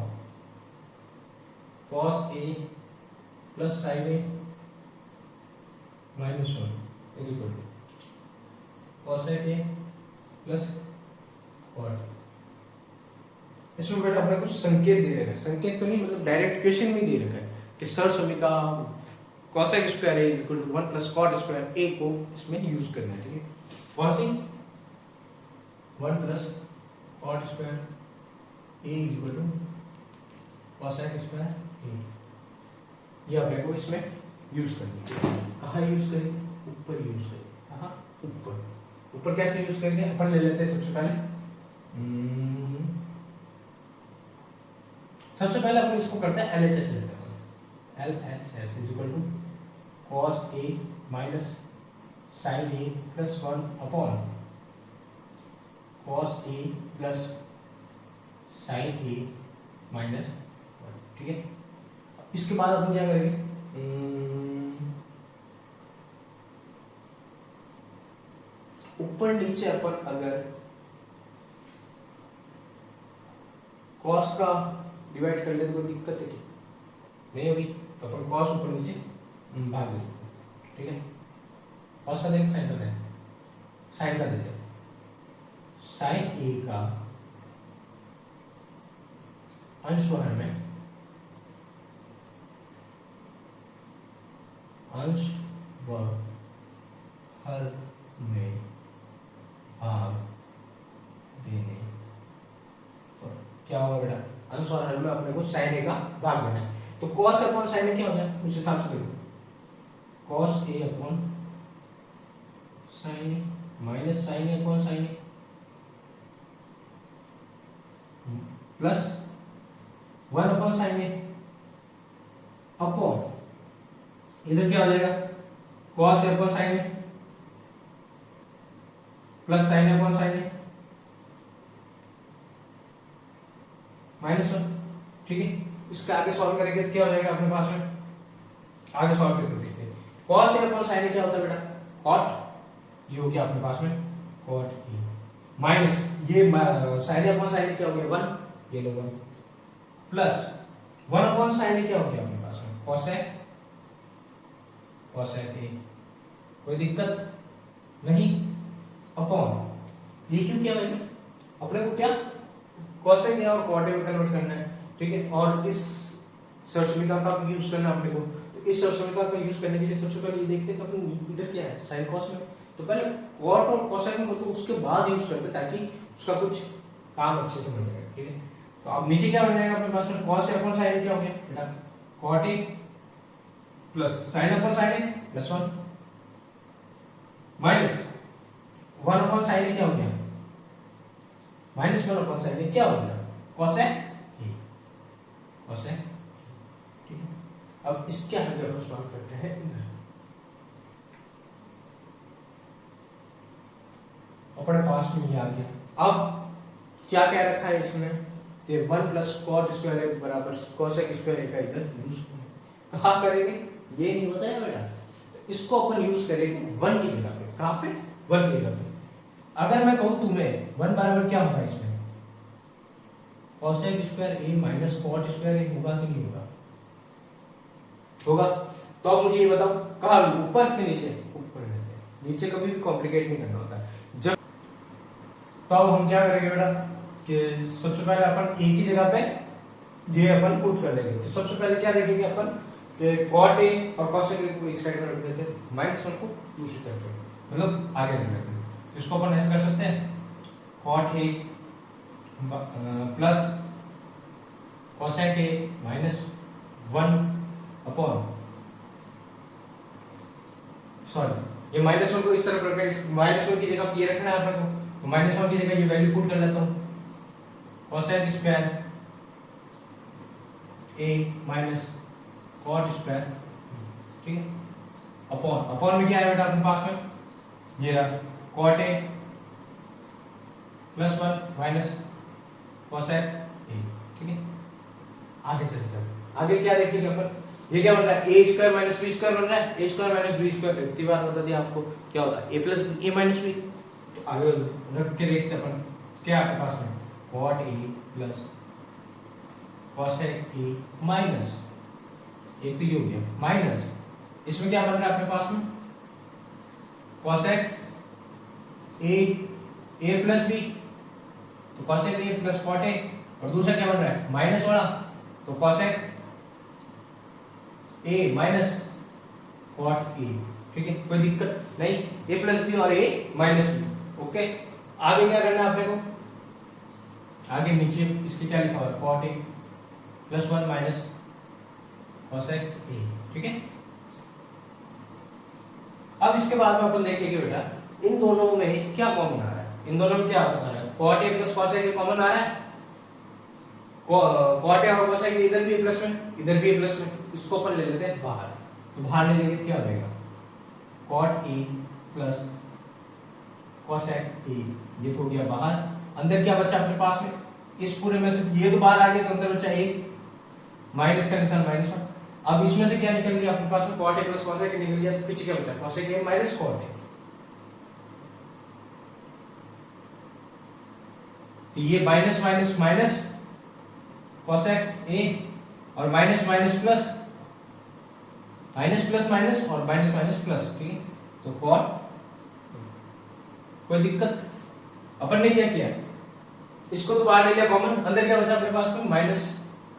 cos a plus sin a minus 1 is equal to cos a plus cot। इसमें बेटा अपने कुछ संकेत दे रखा है, संकेत तो नहीं मतलब डायरेक्ट क्वेश्चन में दे रखा है कि सर समीकरण cos x square is equal to 1 plus cot square a को इसमें यूज करना है। ठीक है, कौन सी? 1 plus cot square a is equal to cos x square a, ये अपने को इसमें यूज करनी है। कहाँ यूज करेंगे? ऊपर यूज करेंगे। कहाँ? ऊपर। ऊपर कैसे यूज करेंगे? अपन ले लेते हैं सबसे पहले अपन इसको करते हैं LHS लेते हैं। LHS is equal to cos a minus sin a plus 1 upon cos a plus sin a minus 1। ठीक है, इसके बाद अपन क्या करेंगे? ऊपर नीचे अपन अगर cos का डिवाइड कर ले तो कोई दिक्कत है नहीं होगी, तो अपन cos ऊपर नीचे भाग देते हैं। ठीक है, cos का देंगे, sin का देंगे, sin का देते हैं। sin a का अंशहर में अंश व हर में भाग देने पर क्या होगा बेटा? अंश और हर में अपने को sin a का भाग देना है, तो cos अपॉन sin a क्या होता है? उस हिसाब से देखो, cos a upon sin a minus sin a upon sin a plus 1 upon sin a upon इधर क्या हो जाएगा? cos a upon sin a plus sin a upon sin a minus 1। ठीक है, इसका आगे सॉल्व करेंगे तो क्या हो जाएगा अपने पास में? आगे सॉल्व करके देखते हैं। cos a upon sin a क्या होता है बेटा? cot, ये हो गया अपने पास में cot a माइनस ये sin a upon sin a क्या हो गया? 1, ये लो 1 प्लस 1 अपॉन sin a क्या हो गया अपने पास में? कोसेक ए, कोई दिक्कत नहीं, अपॉन ये क्यों, क्या मैंने अपने को क्या कोसेक और कॉट में कन्वर्ट करना है, ठीक है, और इस सरसमीका का यूज करना अपने को। तो इस सरसमीका का यूज करने के लिए सबसे पहले ये देखते हैं कि अपन इधर क्या है साइन कॉस में, तो पहले कॉट और कोसेक में तो उसके बाद यूज करते ताकि उसका कुछ काम अच्छे से बन जाएगा, ठीक है। तो अब नीचे क्या बन जाएगा अपने पास में, cos अपॉन sin क्या हो गया बेटा, cot a plus sin upon sin a plus 1 minus 1 upon sin a क्या हो गया, माइनस 1 अपॉन sin a क्या हो गया, cos a, ठीक है। अब इसके आगे अपन सॉल्व करते हैं इधर, अपने पास में ये आ गया। अब क्या कह रखा है इसमें कि 1 प्लस कॉट स्क्वायर ए बराबर कोसेक स्क्वायर ए का इधर यूज कहाँ करेंगे, ये नहीं बताया बेटा, तो इसको अपन यूज करेंगे 1 की जगह पे, कहाँ पे 1 की जगह पे। अगर मैं कहूँ तुम्हें 1 बराबर क्या होगा इसमें, cosec square A minus cot square ए होगा कि नहीं होगा, तो अब मुझे ये बताओ कहाँ ऊपर के नीचे, ऊपर नीचे कभी भी कॉम्प्लिकेट नहीं करना होता जब। तो अब हम क्या करेंगे बेटा कि सबसे पहले अपन ए की जगह पे ये अपन पुट कर देंगे। तो सबसे पहले क्या देखेंगे अपन कि cot a और cosec a को एक साइड में रख देते हैं, -1 को दूसरी तरफ पे, मतलब आगे रख देते हैं। तो इसको अपन ऐसे कर सकते हैं cot a plus cosec a -1 upon, sorry ये -1 को इस तरफ रखना है, -1 की जगह ये रखना है अपन को, तो -1 की जगह ये वैल्यू पुट कर लेता हूं, cosec square a minus cot square, ठीक है, अपॉन में क्या है बेटा अपने पास में ये रहा cot a plus 1 minus cosec a, ठीक है। आगे चलते हैं, आगे क्या देखेंगे अपन, ये क्या बन रहा है, a square minus b square बन रहा है, a square minus b square इतनी बार बता दिया आपको क्या होता है a plus a minus b। तो आगे रख के देखते हैं अपन क्या आपके पास में cot a plus cosec a minus, एक तो ये हो गया माइनस, इसमें क्या बन रहा है अपने पास में cosec a प्लस b, तो cosec a plus cot a, और दूसरा क्या बन रहा है माइनस वाला, तो cosec a minus cot a, ठीक है, कोई दिक्कत नहीं, a प्लस b और a माइनस b, ओके। आगे क्या करना है अपने को, आगे नीचे इसके क्या लिखा हुआ है cot a plus 1 minus cosec a, ठीक है। अब इसके बाद में अपन देखेंगे बेटा इन दोनों में क्या कॉमन आ रहा है, इन दोनों में क्या आ रहा है, cot a plus cosec a common आ रहा है, cot a और cosec a इधर भी प्लस में इधर भी प्लस में, इसको अपन ले लेते हैं बाहर, तो बाहर ले लेंगे तो क्या हो जाएगा cot a plus cosec a, ये तो हो गया बाहर, अंदर क्या बचा अपने पास में, इस पूरे में से ये तो बाहर आ गया तो अंदर बचा एक माइनस का निशान -1। अब इसमें से क्या निकल गया अपने पास में cot a plus cosec a निकल गया, तो पीछे क्या बचा cosec a minus cot a, तो ये minus minus minus cosec a और minus minus plus minus plus minus और माइनस माइनस प्लस, ठीक है। तो cot, कोई दिक्कत, अपन ने क्या किया इसको तो बाहर ले लिया कॉमन, अंदर क्या बचा अपने पास में माइनस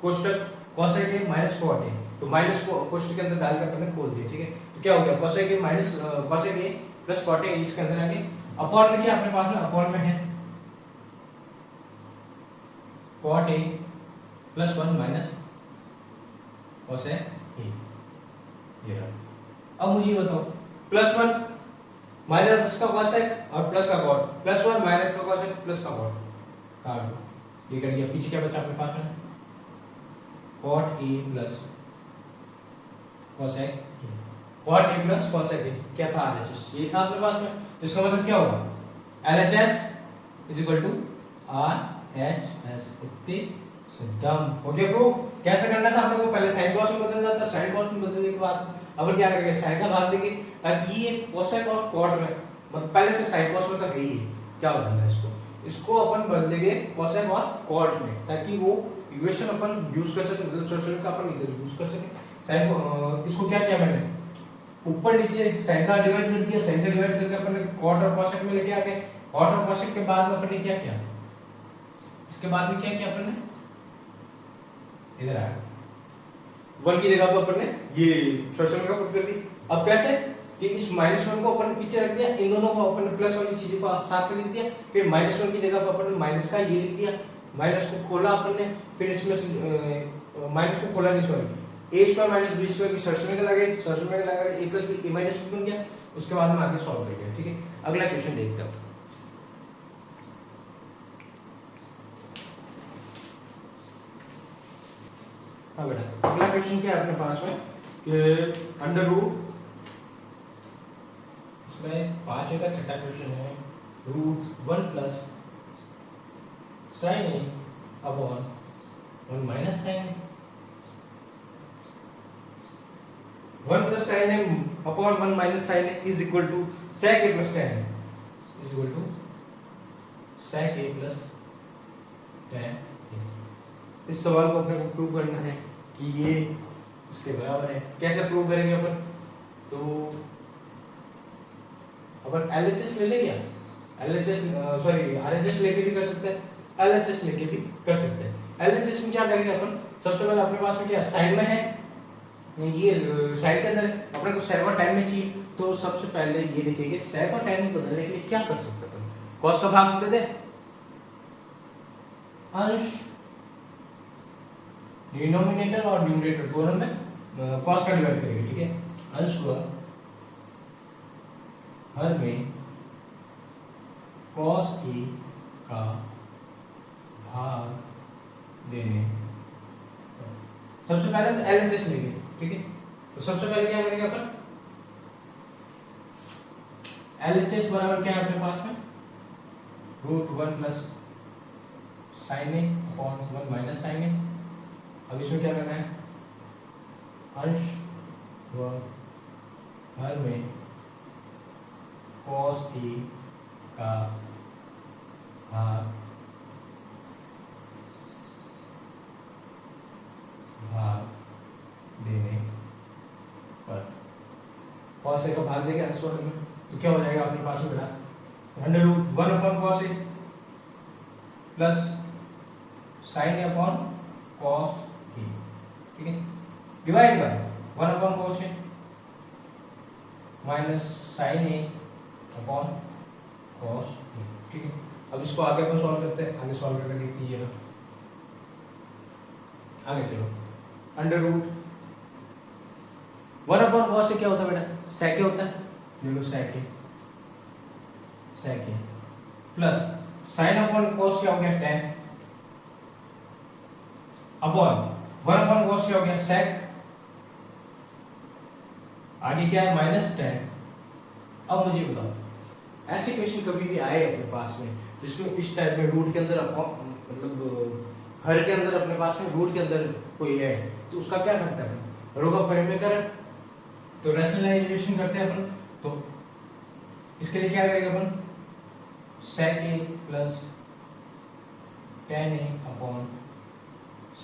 कोष्टक cosec a minus cot a, तो माइनस को कोष्टक के अंदर डाल के अपन ने खोल दिया, ठीक है। तो क्या हो गया cosec a minus cosec a plus cot a इसके अंदर आ गया, अपॉन में क्या अपने पास में, अपॉन में है cot a plus 1 minus cosec a, ये रहा। अब मुझे बताओ प्लस 1 माइनस का cosec और प्लस का cot, प्लस 1 माइनस का cosec प्लस का cot, काट दो, ये कर दिया, पीछे क्या बचा अपने पास में cot a plus cosec a, cot a plus cosec a क्या था RHS, ये था अपने पास में, तो इसका मतलब क्या होगा LHS is equal to RHS, इतने सिद्धम हो गया प्रूफ। कैसे करना था अपने को, पहले साइन कॉस में बदलना था, साइन कॉस में बदलने के बाद अब क्या करेंगे साइन का भाग देंगे, ताकि ये cosec और cot में मतलब पहले से साइन कॉस में तो है ही, क्या बदलना है इसको अपन बदल देंगे cosec और cot में, ताकि वो इक्वेशन अपन यूज कर सके, मतलब सॉल्यूशन का अपन इधर यूज कर सके। साइन को इसको क्या किया मैंने, ऊपर नीचे साइन का डिवाइड कर दिया, साइन का डिवाइड करके अपन ने कॉट और कॉसेक में लेके आ गए। कॉट और कॉसेक के बाद में अपन ने क्या किया, इसके बाद में क्या किया अपन ने, इधर आया 1 की जगह पर अपन ने ये फ्रैक्शन का पुट कर दी। अब कैसे कि इस -1 को अपन ने पीछे रख दिया, इन दोनों को अपन ने प्लस वाली चीजों को साथ में लिख दिया, फिर -1 की जगह पर अपन ने माइनस का ये लिख दिया, माइनस को खोला अपन ने, फिर इसमें माइनस को खोला नहीं, sorry a square minus b square की सर्च में लगा, सर्च में लगा a plus b a minus b बन गया। उसके बाद में आगे सॉल्व कर गया। ठीक है, अगला क्वेश्चन देखते हैं। हाँ बेटा, अगला क्वेश्चन क्या है अपने पास में कि अंडर रूट, इसमें 5 का छठा क्वेश्चन है, √1 plus sine a upon 1 minus sine a, 1 plus sine a upon 1 minus sine a is equal to sec a plus tan a, is equal to sec a plus tan a। इस सवाल को अपने को prove करना है कि ये इसके बराबर है। कैसे प्रूव करेंगे अपन, तो अपन LHS ले लें क्या, LHS सॉरी RHS लेके भी कर सकते हैं, LHS लेके भी कर सकते हैं। LHS में क्या करेंगे अपन, सबसे पहले अपने पास में क्या साइड में है, ये साइड के अंदर अपने को sec और tan में चाहिए, तो सबसे पहले ये लिखेंगे sec और tan में बदलने के लिए क्या कर सकते हैं अपन, cos का भाग दे दे, अंश डिनोमिनेटर और न्यूमरेटर दोनों में cos का डिवाइड करेंगे। ठीक है, अंश हुआ हर में cos a का भाग देने, सबसे पहले तो LHS लेंगे। ठीक है, तो सबसे पहले क्या करेंगे अपन, LHS बराबर क्या है अपने पास में, √1 plus sine a upon 1 minus sine ए। अब इसमें क्या करना है, अंश व हर में cos a का भाग देने पर, cos a का भाग देंगे अंश व हर में, तो क्या हो जाएगा अपने पास में बेटा, √1 upon cos a plus sine a upon cos a। ठीक है, divide by 1 upon cos a minus sine a upon cos a। ठीक है, अब इसको आगे अपन सॉल्व करते हैं, आगे सॉल्व करके देखिए ना, आगे चलो, under root 1 upon cos a क्या होता है बेटा, sec a होता है, ये लो sec a plus sine upon cos क्या हो गया, tan अपॉन 1 अपॉन cos क्या हो गया, sec, आगे क्या है माइनस tan। अब मुझे बताओ, ऐसे क्वेश्चन कभी भी आए अपने पास में जिसमें इस टाइप में रूट के अंदर मतलब हर के अंदर अपने पास में रूट के अंदर कोई है, तो उसका क्या करता है अपन, रो का परिमेयकरण, तो रैशनलाइजेशन करते हैं अपन। तो इसके लिए क्या करेंगे अपन, sec a plus tan a upon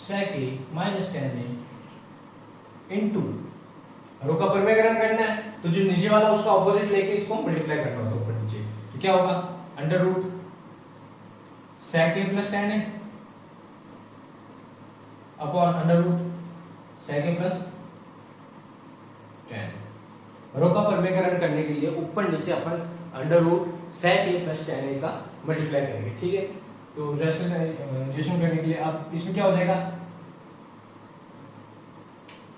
sec a minus tan a into, रो का परिमेयकरण करना है तो जो नीचे वाला उसका ऑपोजिट लेके इसको मल्टीप्लाई करना होता है ऊपर नीचे, तो क्या होगा, under root sec a plus tan a upon under root sec a plus tan। रो का परिमेयकरण करने के लिए ऊपर नीचे अपन under root sec a plus tan a का मल्टीप्लाई करेंगे। ठीक है, तो रैशनलाइजेशन करने के लिए अब इसमें क्या हो जाएगा,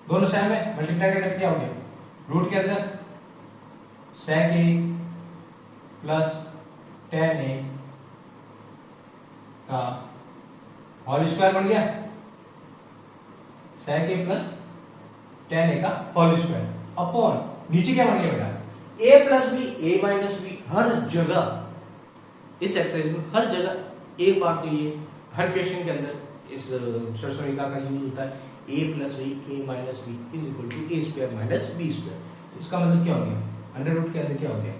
दोनों साइड में मल्टीप्लाई करने पे क्या हो गया, रूट के अंदर sec a plus tan a का होल स्क्वायर बन गया, sec a plus tan a का होल स्क्वायर अपॉन नीचे क्या बन गया बेटा, a plus B a minus B, हर जगह इस एक्सरसाइज में हर जगह एक बात तो ये हर क्वेश्चन के अंदर इस सरसरिका का यूज होता है, a plus B a minus b is equal to a square minus b square. इसका मतलब क्या हो गया, अंडर रूट के अंदर क्या हो गया,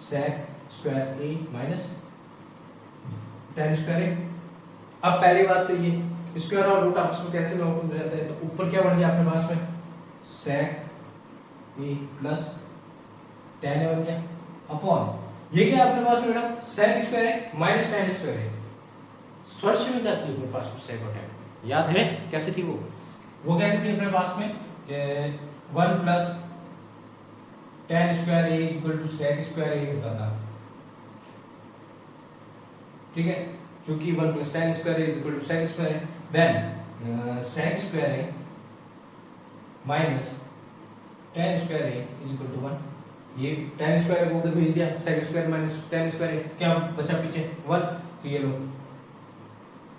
sec square a minus tan square a। अब पहली बात तो ये स्क्वायर और रूट आपस में कैसे लॉग हो जाता है, तो ऊपर क्या बन गया अपने पास में सेक ए प्लस टेन ए बन गया अपॉन ये क्या अपने पास में बेटा सेक स्क्वायर है माइनस टेन स्क्वायर है। सोर्स में क्या थी अपने पास में सेक और टेन याद है कैसे थी वो कैसे थी अपने पास में one plus tan square A equal to sec square A होता था, ठीक है, क्योंकि one plus tan square A equal to sec square है। Then sec square A minus tan square A equal to one, ये टेन स्क्वायर को उधर भेज दिया, sec square minus tan square क्या बचा पीछे वन, तो ये लो।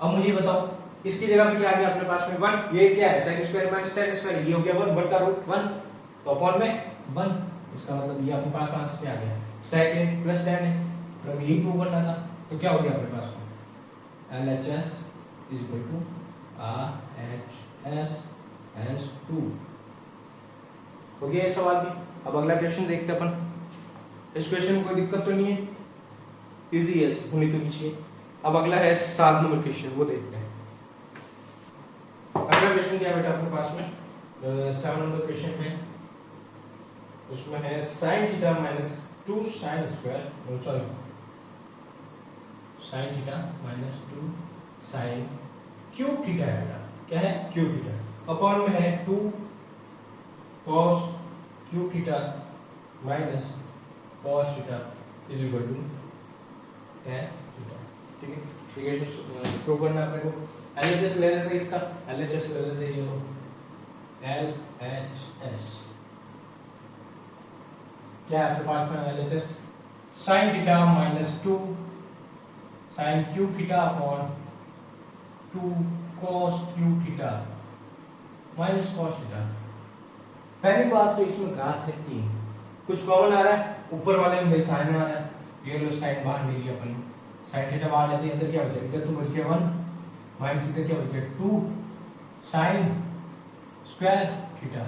अब मुझे बताओ इसकी जगह पे क्या आ गया अपने पास में वन, ये क्या है sec square minus tan square, ये हो गया वन, वन का रूट वन, तो अपॉन में वन, इसका मतलब ये अपने पास आंसर क्या आ गया सेक ए प्लस टेन है, मतलब यही प्रूव करना था, तो क्या हो गया अपने पास में LHS is equal to RHS एस 2 हो गया ये सवाल भी। अब अगला क्वेश्चन देखते हैं अपन, इस क्वेश्चन में कोई दिक्कत तो नहीं है, इजी है, होनी तो नहीं चाहिए। अब अगला है 7 नंबर क्वेश्चन, वो देखते हैं। अगला क्वेश्चन क्या बेटा अपने पास में 7 नंबर क्वेश्चन में, उसमें है sin theta minus 2 sin square, sorry sin theta minus 2 sin cube theta है बेटा, क्या है क्यूब थीटा, अपॉन में है 2 cos cube theta minus cos theta is equal to tan theta, ठीक है। ठीक है, प्रूव करना अपने को, LHS ले लेते हैं इसका, LHS ले लेते हैं, ये लो LHS क्या है आपके पास में LHS sin theta minus 2 sin cube theta upon 2 cos cube theta minus cos theta. पहली बात तो इसमें घात है 3, कुछ कॉमन आ रहा है, ऊपर वाले में साइन आ रहा है, ये लो साइन बाहर ले लिया अपन, sin थीटा बाहर लेते हैं, इधर क्या बचेगा, इधर तो बच गया 1 माइनस इधर क्या बच गया 2 sin square theta,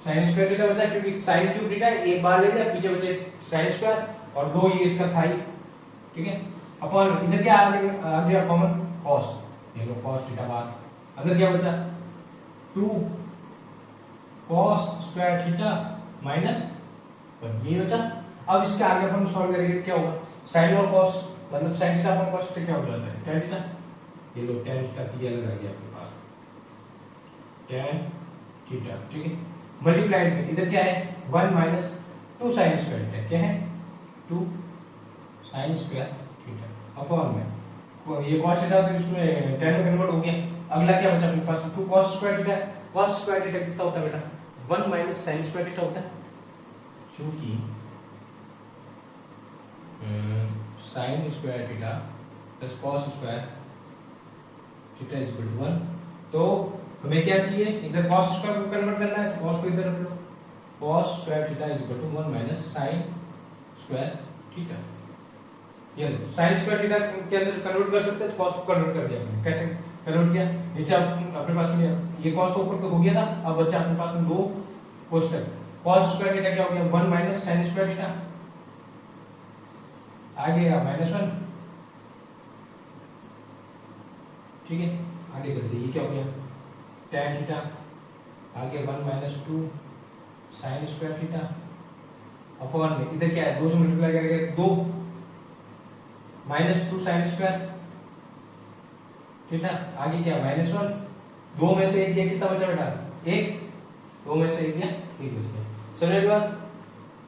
sin square theta बचा क्योंकि sin क्यूब थीटा एक बार ले लिया, पीछे बचे sin स्क्वायर और 2 ये इसका था ही, ठीक है, अपॉन इधर क्या आ गया कॉमन cos, ये लो cos थीटा बाहर, अंदर क्या बचा 2 cos स्क्वायर थीटा माइनस 1 ये बचा। अब इसके आगे अपन सॉल्व करेंगे तो क्या होगा, sin और cos मतलब sin theta upon cos theta क्या हो जाता है tan थीटा, ये लो tan थीटा ये अलग आ गया आपके पास tan थीटा, ठीक है, मल्टीप्लाइड में इधर क्या है 1 माइनस 2 sin स्क्वायर थीटा, क्या है 2 sin स्क्वायर थीटा अपॉन में ये cos थीटा तो इसमें tan में कन्वर्ट हो गया। अगला क्या बचा अपने पास 2 cos square theta, cos square theta कितना होता है बेटा 1 माइनस sin स्क्वायर थीटा होता है, क्योंकि sin square theta plus cos square theta is equal to 1, तो हमें क्या चाहिए इधर cos स्क्वायर को कन्वर्ट करना है, तो cos को इधर रख लो, cos square theta is equal to 1 minus sin square theta, ये sin स्क्वायर थीटा के अंदर कन्वर्ट कर सकते हैं, तो cos को कन्वर्ट कर दिया हमने, कैसे कन्वर्ट किया, नीचे अपने पास में ये cos को ऊपर हो गया था, अब बचा अपने पास में 2 कोष्ठक, cos स्क्वायर थीटा क्या हो गया 1 माइनस sin स्क्वायर थीटा, आगे गया -1, ठीक है, आगे चलते ये क्या हो गया tan थीटा, आगे 1 minus 2 sin square theta upon में इधर क्या है 2 से मल्टीप्लाई करेंगे 2 माइनस 2 sin स्क्वायर थीटा, आगे क्या -1, 2 में से 1 ये कितना बचा बेटा 1, 2 में से 1 बच गया, समझने के बाद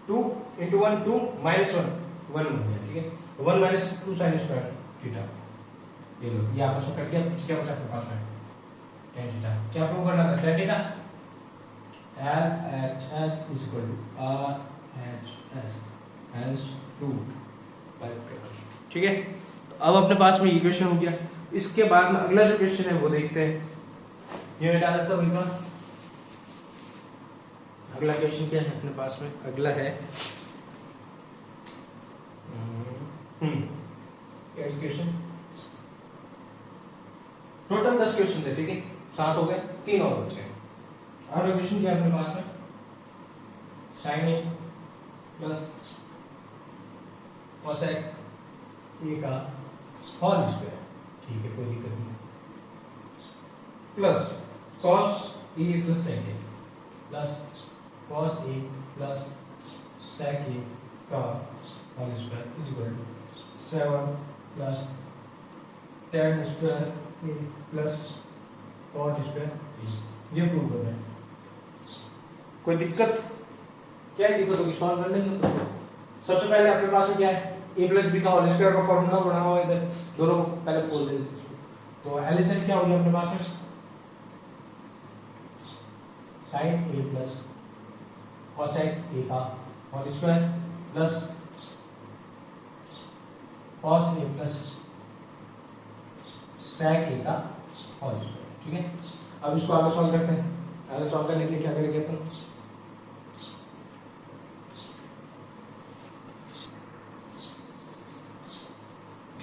2 into 1 2 minus 1 1 हो गया, ठीक है, 1 minus 2 sin स्क्वायर थीटा, ये लो ये आपस में कट गया, क्या बचा आपके पास में tan थीटा, क्या प्रूव करना था tan theta LHS is equal to RHS hence proved by Gauss, ठीक है। तो अब अपने पास में ये क्वेश्चन हो गया, इसके बाद में अगला जो क्वेश्चन है वो देखते हैं, ये मैं डाल देता हूँ एक बार। अगला क्वेश्चन क्या है अपने पास में, अगला है क्वेश्चन टोटल 10 क्वेश्चन थे, ठीक है, 7 हो गए, 3 और बचे। अगला क्वेश्चन क्या है अपने पास में sin a plus cosec a का होल स्क्वायर, ठीक है कोई दिक्कत नहीं, plus cos a plus sec a, plus cos A plus sec A का whole square is equal to 7 plus tan square ए प्लस कॉट स्क्वायर ए। ये प्रूव करना है। कोई दिक्कत? क्या है दिक्कत होगी? सॉल्व कर लेंगे। तो सबसे पहले अपने पास में क्या है, a प्लस बी का होल स्क्वायर का फॉर्मूला बना हुआ है इधर, दोनों को पहले खोल देते हैं। तो एलएचएस क्या हो गया अपने पास में, sine a plus cosec a का whole square plus cos a plus sec a का होल स्क्वायर। ठीक है, अब इसको आगे सॉल्व करते हैं। आगे सॉल्व करने के लिए क्या करेंगे अपन,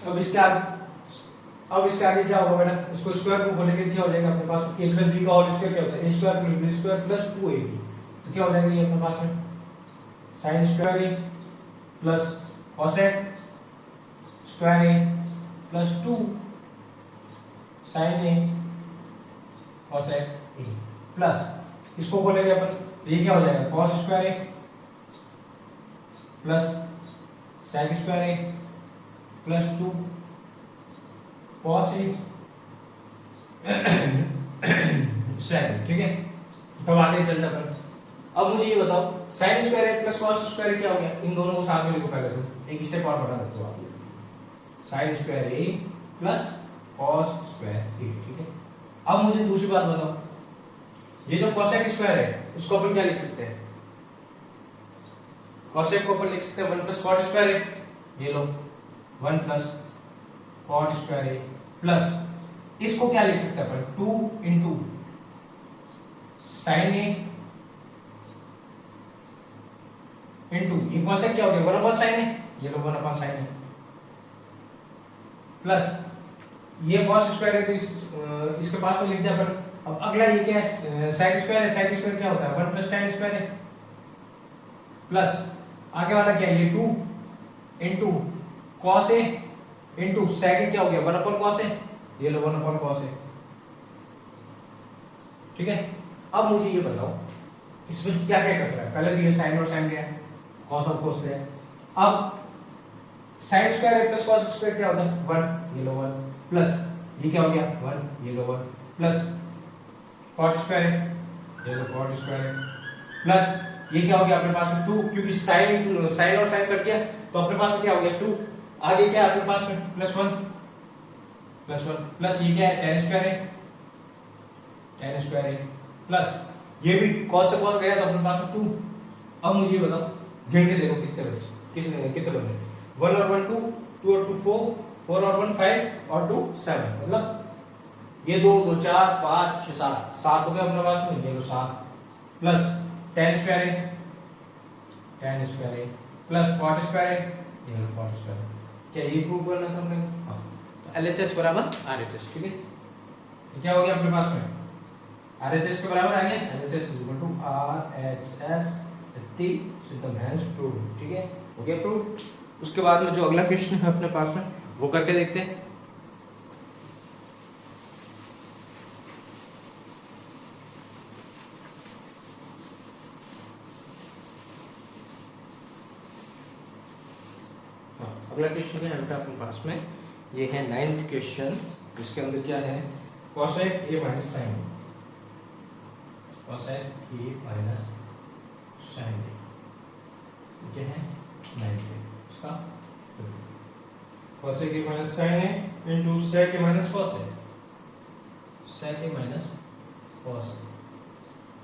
अब इसके आगे क्या होगा बेटा, इसको स्क्वायर को बोलेंगे क्या हो जाएगा अपने पास, a प्लस बी का होल स्क्वायर क्या होता है, a square plus B square plus 2ab। तो क्या हो जाएगा ये अपने पास में, sine square a plus cosec square a plus 2 sine a cosec a plus इसको बोलेंगे अपन, ये क्या हो जाएगा, cos square a plus sec square a plus 2 cos A sec. ठीक है, तब आगे चलता अपन। अब मुझे ये बताओ, साइन स्क्वायर ए प्लस कॉस स्क्वायर ए क्या हो गया, इन दोनों को साथ में लिखो पहले। तो एक स्टेप और बढ़ा देते हो आप, साइन स्क्वायर ए प्लस कॉस स्क्वायर ए। ठीक है, अब मुझे दूसरी बात बताओ, ये जो कोसेक स्क्वायर है उसको अपन क्या लिख सकते हैं, कोसेक को अपन लिख सकते हैं 1 प्लस कॉट स्क्वायर ए, ये लो 1 प्लस कॉट स्क्वायर ए प्लस इसको क्या लिख सकते हैं अपन, 2 इंटू साइन ए इंटू ये कोसेक क्या हो गया 1 अपॉन साइन ए, ये लो 1 अपॉन साइन ए प्लस ये कॉस स्क्वायर है तो इसके पास में लिख दिया अपन। अब अगला ये क्या है, सेक स्क्वायर है, सेक स्क्वायर क्या होता है 1 प्लस tan स्क्वायर है प्लस आगे वाला क्या है, ये 2 into cos A into sec क्या हो गया 1 अपॉन कॉस ए, ये लो 1 अपॉन कॉस ए। ठीक है, अब मुझे ये बताओ इसमें क्या क्या कर रहा है, पहले तो ये साइन और साइन गया, कॉस और कॉस गया। अब sign square plus cos square क्या होता है 1, ये लो 1 प्लस ये क्या हो गया 1, ये लो 1 प्लस कॉट स्क्वायर है, ये लो कॉट स्क्वायर है प्लस ये क्या हो गया अपने पास में 2, क्योंकि साइन और साइन कट गया तो अपने पास में क्या हो गया 2, आगे क्या है अपने पास में प्लस 1 प्लस ये क्या है tan स्क्वायर है प्लस ये भी cos से cos गया तो अपने पास में 2। अब मुझे बताओ गिन के देखो कितने बचे, कितने बने 1 और 1 2, 2 और 2 4, 4 और 1 5 और 2 7, मतलब ये 2 2 4 5 6 7 हो गया अपने पास में, ये लो 7 प्लस tan स्क्वायर है प्लस cot स्क्वायर है, ये लो cot स्क्वायर है। क्या ये प्रूव करना था हमने? हाँ, तो LHS बराबर RHS। ठीक है, तो क्या हो गया अपने पास में, RHS के बराबर आ गया, LHS is equal to RHS सिद्धांत हैंस प्रूव। ठीक है, हो गया प्रूव। उसके बाद में जो अगला क्वेश्चन है अपने पास में वो करके देखते हैं। अगला क्वेश्चन क्या है बेटा अपने पास में, ये है 9th क्वेश्चन, जिसके अंदर क्या है cosec a minus sin a, cosec a minus sin a, क्या है 9th इसका cosec a minus sin a into sec a minus cos a, sec a minus cos a,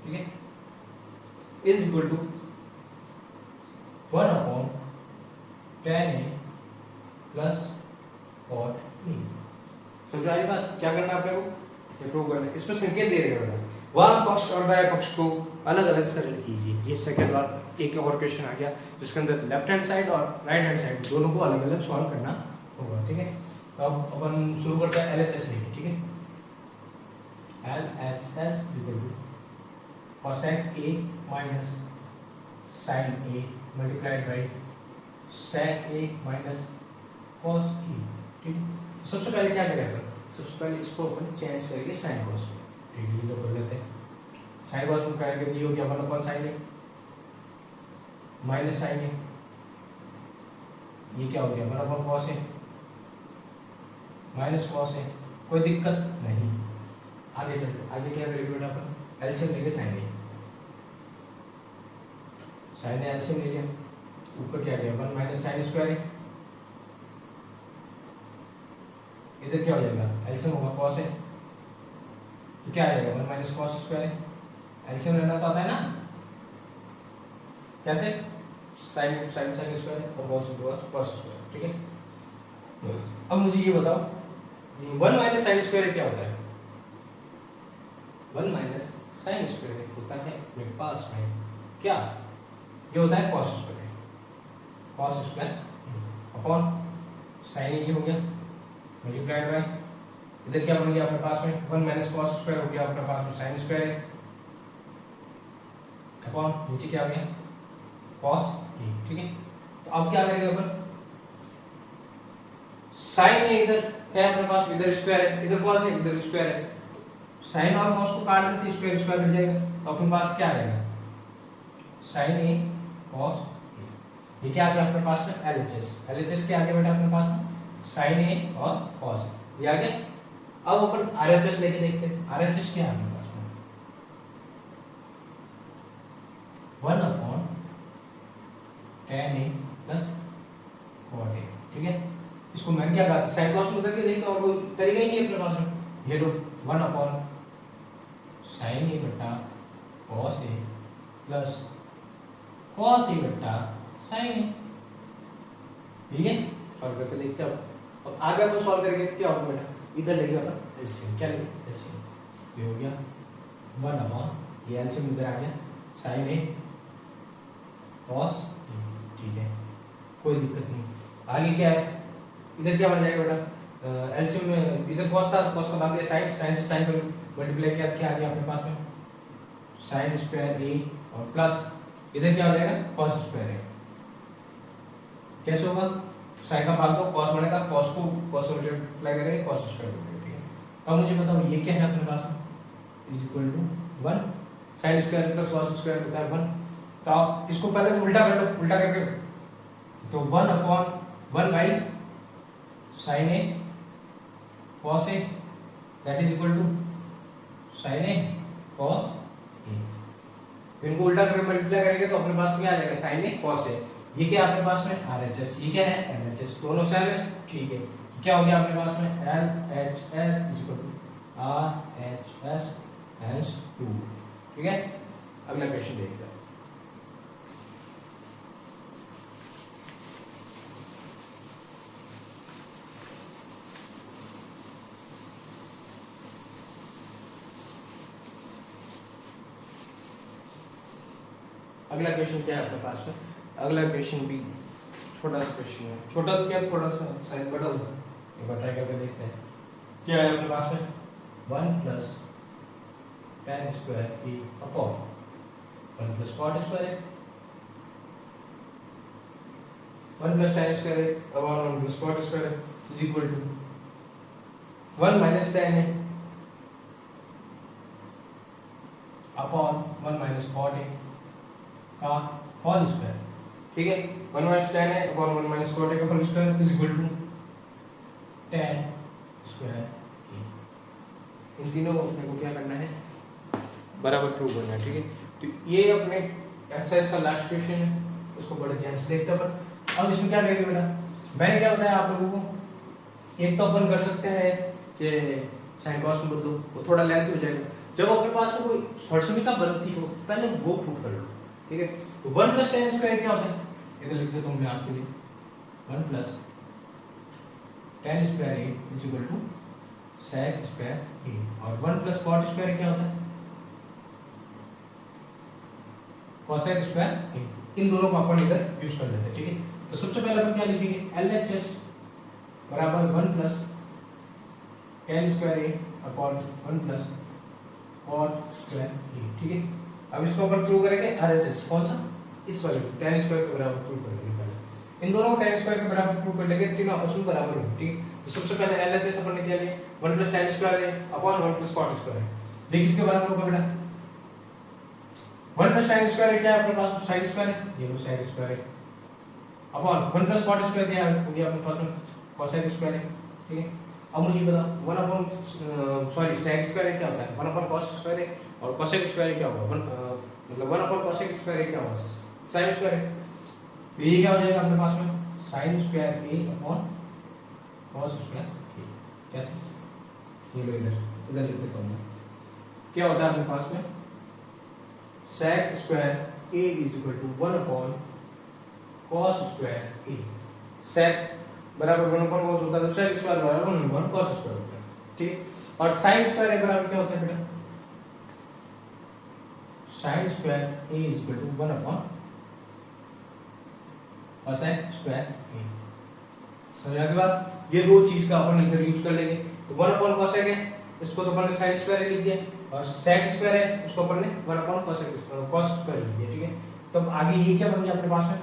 ठीक है, is equal to 1 upon tan a plus cot a। समझ आ रही बात? क्या करना है अपने को, ये प्रूव करना है। इसमें संकेत दे रहे हैं, वाम पक्ष और दायां पक्ष को अलग अलग सरल कीजिए। ये सेकंड और एक और क्वेश्चन आ गया जिसके अंदर लेफ्ट हैंड साइड और राइट हैंड साइड दोनों को अलग अलग सॉल्व करना होगा। ठीक है, तो अब अपन शुरू करते हैं LHS लेके। ठीक है, LHS equal to cosec a minus sin a multiplied by sec a minus cos a। ठीक है, तो सबसे पहले क्या करें अपन, सबसे पहले इसको अपन चेंज करके sin cos। ठीक है, तो कर लेते हैं साइन कॉस में करेंगे तो ये हो गया 1 upon sine a minus sine a, ये क्या हो गया 1 upon cos a minus cos a. कोई दिक्कत नहीं। आगे चलते, आगे क्या करेंगे बेटा अपन एलसीएम लेंगे sine a, sine a LCM ले लिया, ऊपर क्या गया 1 माइनस साइन स्क्वायर ए, इधर क्या हो जाएगा एलसीएम होगा कॉस ए, तो क्या आ जाएगा 1 माइनस कॉस स्क्वायर ए। एलसीएम लेना तो आता है ना, कैसे साइन साइन साइन स्क्वायर और कॉस कॉस कॉस स्क्वायर, ठीक है। अब मुझे ये बताओ 1 माइनस साइन स्क्वायर क्या होता है? 1 माइनस साइन स्क्वायर होता है मेरे पास में क्या, ये होता है cos square, cos square upon sine ये हो गया मल्टीप्लाइड बाय, इधर क्या बन गया अपने पास में 1 माइनस कॉस स्क्वायर हो गया अपने पास में साइन स्क्वायर है अपॉन नीचे क्या आ गया कॉस, ठीक है। तो अब क्या करेंगे अपन, साइन है इधर है अपने पास, इधर स्क्वायर है, इधर कॉस है, इधर स्क्वायर है, साइन और कॉस को काट देते स्क्वायर स्क्वायर मिल जाएगा, तो अपने पास क्या आएगा साइन ए कॉस, ये क्या आ गया अपने पास में एलएचएस, एलएचएस क्या आ गया बेटा अपने पास में साइन ए और कॉस, ये आ गया। अब अपन आरएचएस लेके देखते हैं, आरएचएस क्या है अपने पास में 1 upon tan a plus cot a, ठीक है। इसको मैंने क्या कहा साइन कॉस में उधर के देखते और कोई तरीका ही नहीं है अपने पास में, ये लो 1 अपॉन साइन ए बटा कॉस ए प्लस कॉस ए बटा साइन ए, ठीक है। सॉल्व करके देखते हैं अब आगे अपन सॉल्व करेंगे क्या होगा बेटा, इधर लेंगे अपन एलसीएम, क्या लेंगे एलसीएम, ये हो गया 1 अपॉन ये एलसीएम इधर आ गया साइन ए कॉस, ठीक है कोई दिक्कत नहीं। आगे क्या है, इधर क्या बन जाएगा बेटा एलसीएम में, इधर कॉस था, कॉस का भाग दिया साइन, साइन से साइन को मल्टीप्लाई किया, क्या आ गया अपने पास में साइन स्क्वायर ए और प्लस इधर क्या हो जाएगा कॉस स्क्वायर ए, कैसे होगा साइन का भाग दो कॉस बनेगा, कॉस को कॉस से मल्टीप्लाई करेंगे कॉस स्क्वायर, ठीक है। अब मुझे बताओ ये क्या है अपने पास में is equal to 1 sine square plus cos square होता है 1, तो आप इसको पहले उल्टा कर लो, उल्टा करके तो 1 upon 1 by sine A cos A that is equal to sine A cos A, इनको उल्टा करके मल्टीप्लाई करेंगे तो अपने पास क्या आ जाएगा साइन ए कॉस ए, ये क्या अपने पास में आरएचएस, ये क्या है एलएचएस, दोनों सेम है, ठीक है। क्या हो गया अपने पास में LHS is equal to RHS times 2, ठीक है। अगला क्वेश्चन देखते हैं। अगला क्वेश्चन क्या है अपने पास में, अगला क्वेश्चन भी छोटा सा क्वेश्चन है, छोटा तो क्या थोड़ा सा साइज बड़ा होगा, एक बार ट्राई करके देखते हैं क्या है अपने पास में 1 plus tan square A upon 1 plus cot square है, 1 प्लस tan स्क्वायर है अपॉन 1 प्लस cot स्क्वायर है is equal to 1 minus tan है अपॉन 1 माइनस cot है का होल स्क्वायर, ठीक है। 1 माइनस tan है अपॉन 1 माइनस cot का whole square is equal to tan square A, इन तीनों को अपने को क्या करना है बराबर प्रूव करना है, ठीक है। तो ये अपने एक्सरसाइज का लास्ट क्वेश्चन है, उसको बड़े ध्यान से देखते हैं। अब इसमें क्या करेंगे बेटा, मैंने क्या बताया आप लोगों को, एक तो अपन कर सकते हैं कि साइन कॉस में बदलो, वो थोड़ा लेंथ हो जाएगा, जब अपने पास में कोई सड़सठवीं बनती हो पहले वो प्रूव कर लो, ठीक है। तो 1 प्लस tan स्क्वायर क्या होता है, इधर लिख देता हूं मैं आपके लिए 1 plus tan square A is equal to sec square A, और 1 प्लस cot स्क्वायर क्या होता है cosec स्क्वायर ए, इन दोनों को अपन इधर यूज कर लेते हैं, ठीक है। तो सबसे पहले अपन क्या लिखेंगे LHS बराबर 1 plus tan square A upon 1 plus cot square ए, ठीक है। अब इसको अपन प्रूव करेंगे RHS कौन सा, इस वाले tan स्क्वायर के बराबर प्रूव कर लेंगे पहले, इन दोनों को tan स्क्वायर के बराबर प्रूव कर लेंगे, तीनों आपस में बराबर होंगे, ठीक है। तो सबसे पहले LHS अपन ने क्या लिया 1 plus tan square A upon 1 plus cot square, देखिए इसके बराबर होगा बेटा 1 प्लस साइन स्क्वायर क्या है अपने पास, साइन स्क्वायर है, ये लो साइन स्क्वायर है, अपॉन 1 प्लस कॉट स्क्वायर क्या है, ये अपने पास में कोसेक स्क्वायर है, ठीक है। अब मुझे बताओ 1 अपॉन सॉरी सेक स्क्वायर क्या होता है, 1 अपॉन कॉस स्क्वायर है, और कोसेक स्क्वायर क्या होगा, मतलब 1 अपॉन कोसेक स्क्वायर क्या होगा, साइन स्क्वायर है। तो ये क्या हो जाएगा अपने पास में, sine square A upon cos square ए। कैसे, ये लो इधर इधर लिख देता हूँ, क्या होता है अपने पास में, sec square a is equal to 1 upon cos square a। sec बराबर 1 अपॉन cos होता है, तो sec स्क्वायर बराबर 1 अपॉन cos स्क्वायर होता है, ठीक है। और sin स्क्वायर a बराबर क्या होता है बेटा, sin square a is equal to 1 upon cosec square a। समझा के बाद ये दो चीज का अपन इधर यूज कर लेंगे, तो 1 अपॉन cosec है, इसको तो अपन ने sin स्क्वायर लिख दिया, और sec स्क्वायर है उसको अपन ने 1 अपॉन cosec cos स्क्वायर लिख दिया, ठीक है। तो अब आगे ये क्या बन गया अपने पास में,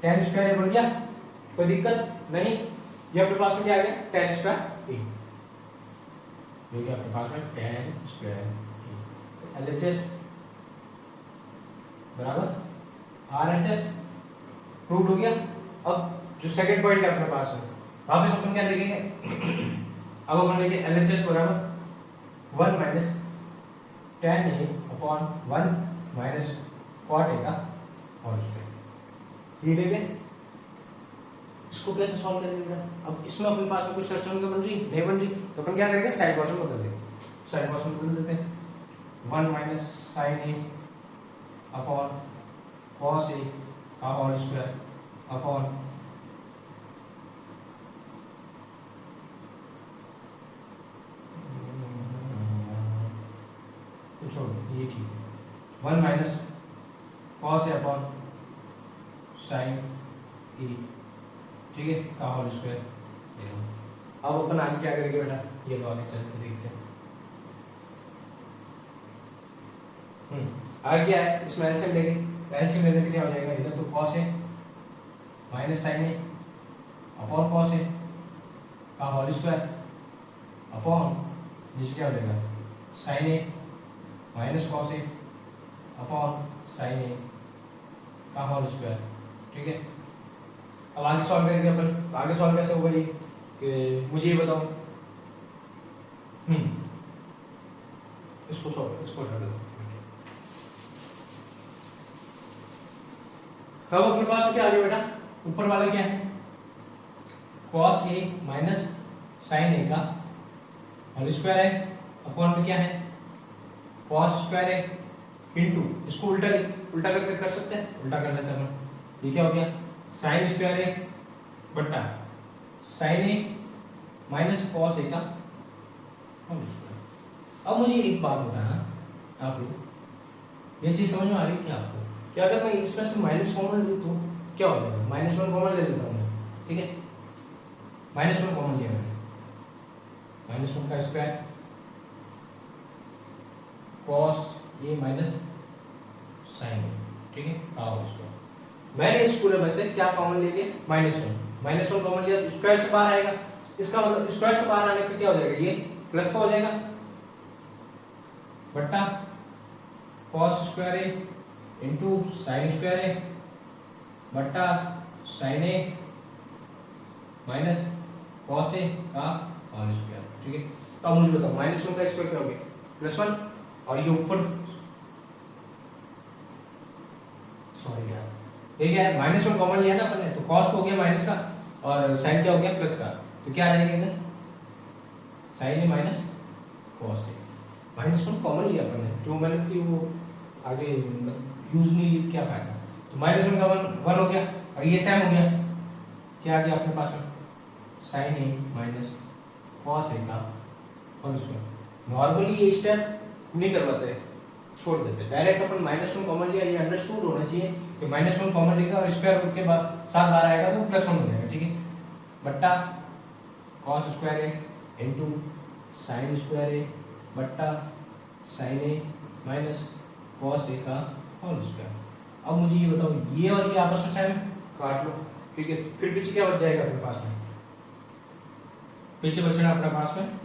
tan स्क्वायर बन गया, कोई दिक्कत नहीं। ये अपने पास में क्या आ गया, tan स्क्वायर a, ये क्या अपने पास में tan स्क्वायर a, LHS बराबर RHS प्रूव हो गया। अब जो सेकंड पॉइंट है अपने पास है, वापस अपन क्या लिखेंगे, अब अपन लिखेंगे LHS बराबर 1 minus tan a upon 1 minus cot a का होल स्क्वायर। ये लेंगे, इसको कैसे सॉल्व करेंगे बेटा, अब इसमें अपने पास में कोई सिस्टम क्या बन रही नहीं बन रही, तो अपन क्या करेंगे, साइन कॉस में बदल देंगे, साइन कॉस में बदल देते हैं, 1 minus sine a upon cos a का होल स्क्वायर अपॉन छोड़ो ये ठीक है, 1 minus cos a upon sine a, ठीक है, का होल स्क्वायर। अब अपन आगे क्या करेंगे बेटा, ये लो आगे चल के देखते हैं। आगे क्या है, इसमें एलसीएम लेंगे, एलसीएम लेने के लिए हो जाएगा इधर तो cos a minus sine a upon cos a का होल स्क्वायर अपॉन नीचे क्या हो जाएगा, sine a minus cos a upon sine a का होल स्क्वायर, ठीक है। अब आगे सॉल्व करेंगे अपन, तो आगे सॉल्व कैसे होगा ये, कि मुझे ये बताओ, इसको सॉल्व, इसको हटा दो। अब अपने पास क्या आ गया बेटा, ऊपर वाला क्या है, cos a minus sine a का होल स्क्वायर है, अपॉन में क्या है, cos स्क्वायर है इनटू, इसको उल्टा करके कर सकते हैं, उल्टा कर लेते हैं अपन, ये क्या हो गया, साइन स्क्वायर है बट्टा sine a minus cos a का होल स्क्वायर। अब मुझे एक बात बताना आप लोग, ये चीज समझ में आ रही है क्या आपको, कि अगर मैं इसमें से माइनस कॉमन लूँ तो क्या हो जाएगा, -1 कॉमन ले लेता हूँ मैं, ठीक है, -1 कॉमन लिया मैंने, -1 का square cos a minus sine a, ठीक है, का होल स्क्वायर। मैंने इस पूरे में से क्या कॉमन ले लिया, -1 कॉमन लिया, तो स्क्वायर से बाहर आएगा, इसका मतलब स्क्वायर से बाहर आने पे क्या हो जाएगा, ये प्लस का हो जाएगा बट्टा cos square a into sine square a बट्टा sine a minus cos a का होल स्क्वायर, ठीक है। तो अब मुझे बताओ -1 का स्क्वायर क्या हो गया, +1, और ये ऊपर सॉरी यार, ये क्या है, -1 कॉमन लिया ना अपन ने, तो cos हो गया माइनस का और sin क्या हो गया प्लस का, तो क्या आ जाएगा इधर, sin a minus cos a, -1 common लिया अपन ने, जो मैंने की वो आगे यूज नहीं ली, क्या फायदा, तो -1 का 1 हो गया, और ये सेम हो गया, क्या आ गया अपने पास में, sin a minus cos a का होल स्क्वायर। नॉर्मली ये स्टेप नहीं करवाते, छोड़ देते, डायरेक्ट अपन -1 कॉमन लिया, ये अंडरस्टूड होना चाहिए कि -1 कॉमन लेगा और स्क्वायर रूट के बाद साथ बाहर आएगा तो +1 हो जाएगा, ठीक है, बट्टा cos square a into sine square a बट्टा sine a minus cos a का होल स्क्वायर। अब मुझे ये बताओ, ये और ये आपस में साइन काट लो, ठीक है, फिर पीछे क्या बच जाएगा अपने पास में, पीछे बचना अपने पास में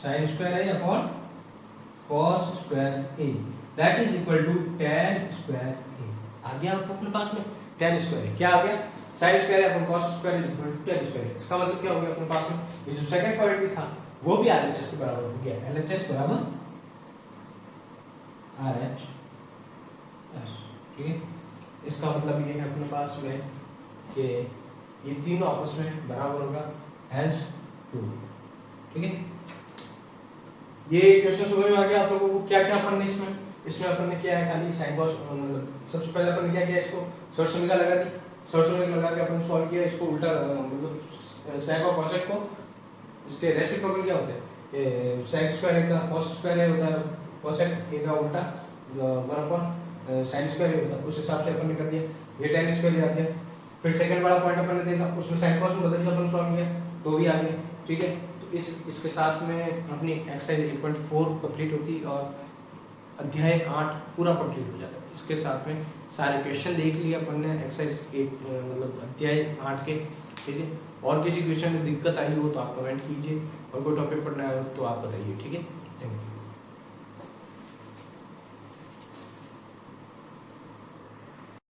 sine square a upon cos square a, that is equal to tan square A. आ गया आपको अपने पास में tan स्क्वायर ए। क्या आ गया? sin स्क्वायर है upon cos square is equal to tan square A. इसका मतलब क्या हो गया अपने पास में? ये जो सेकंड पॉइंट भी था वो भी RHS के बराबर हो गया। LHS बराबर RHS। ठीक है, इसका मतलब ये है अपने पास में कि ये तीनों आपस में बराबर होगा एज 2। ठीक है, ये क्वेश्चन समझ में आ गया आप लोगों को? क्या क्या अपन ने इसमें अपन ने किया है, खाली साइन कॉस, मतलब सबसे पहले अपन ने क्या किया, इसको शॉर्ट समीकरण लगा दी। शॉर्ट समीकरण लगा के अपन सॉल्व किया इसको उल्टा, मतलब sec और cosec को इसके रेसिप्रोकल क्या होते हैं, sec स्क्वायर का cos स्क्वायर होता है, cosec ए का उल्टा 1/sin स्क्वायर होता है। उस हिसाब से अपन ने कर दिया। ये tan स्क्वायर आ गया। फिर सेकंड वाला पॉइंट अपन ने देखा, उसमें sin cos में बदल के अपन सॉल्व किया तो भी आ गया। ठीक है, तो इसके साथ में अपनी एक्सरसाइज 8.4 कंप्लीट होती और अध्याय 8 पूरा कंप्लीट हो जाता है। इसके साथ में सारे क्वेश्चन देख लिए अपन ने एक्सरसाइज 8 मतलब अध्याय 8 के। ठीक है, और किसी क्वेश्चन में दिक्कत आई हो तो आप कमेंट कीजिए, और कोई टॉपिक पढ़ना है तो आप बताइए। ठीक है, थैंक यू।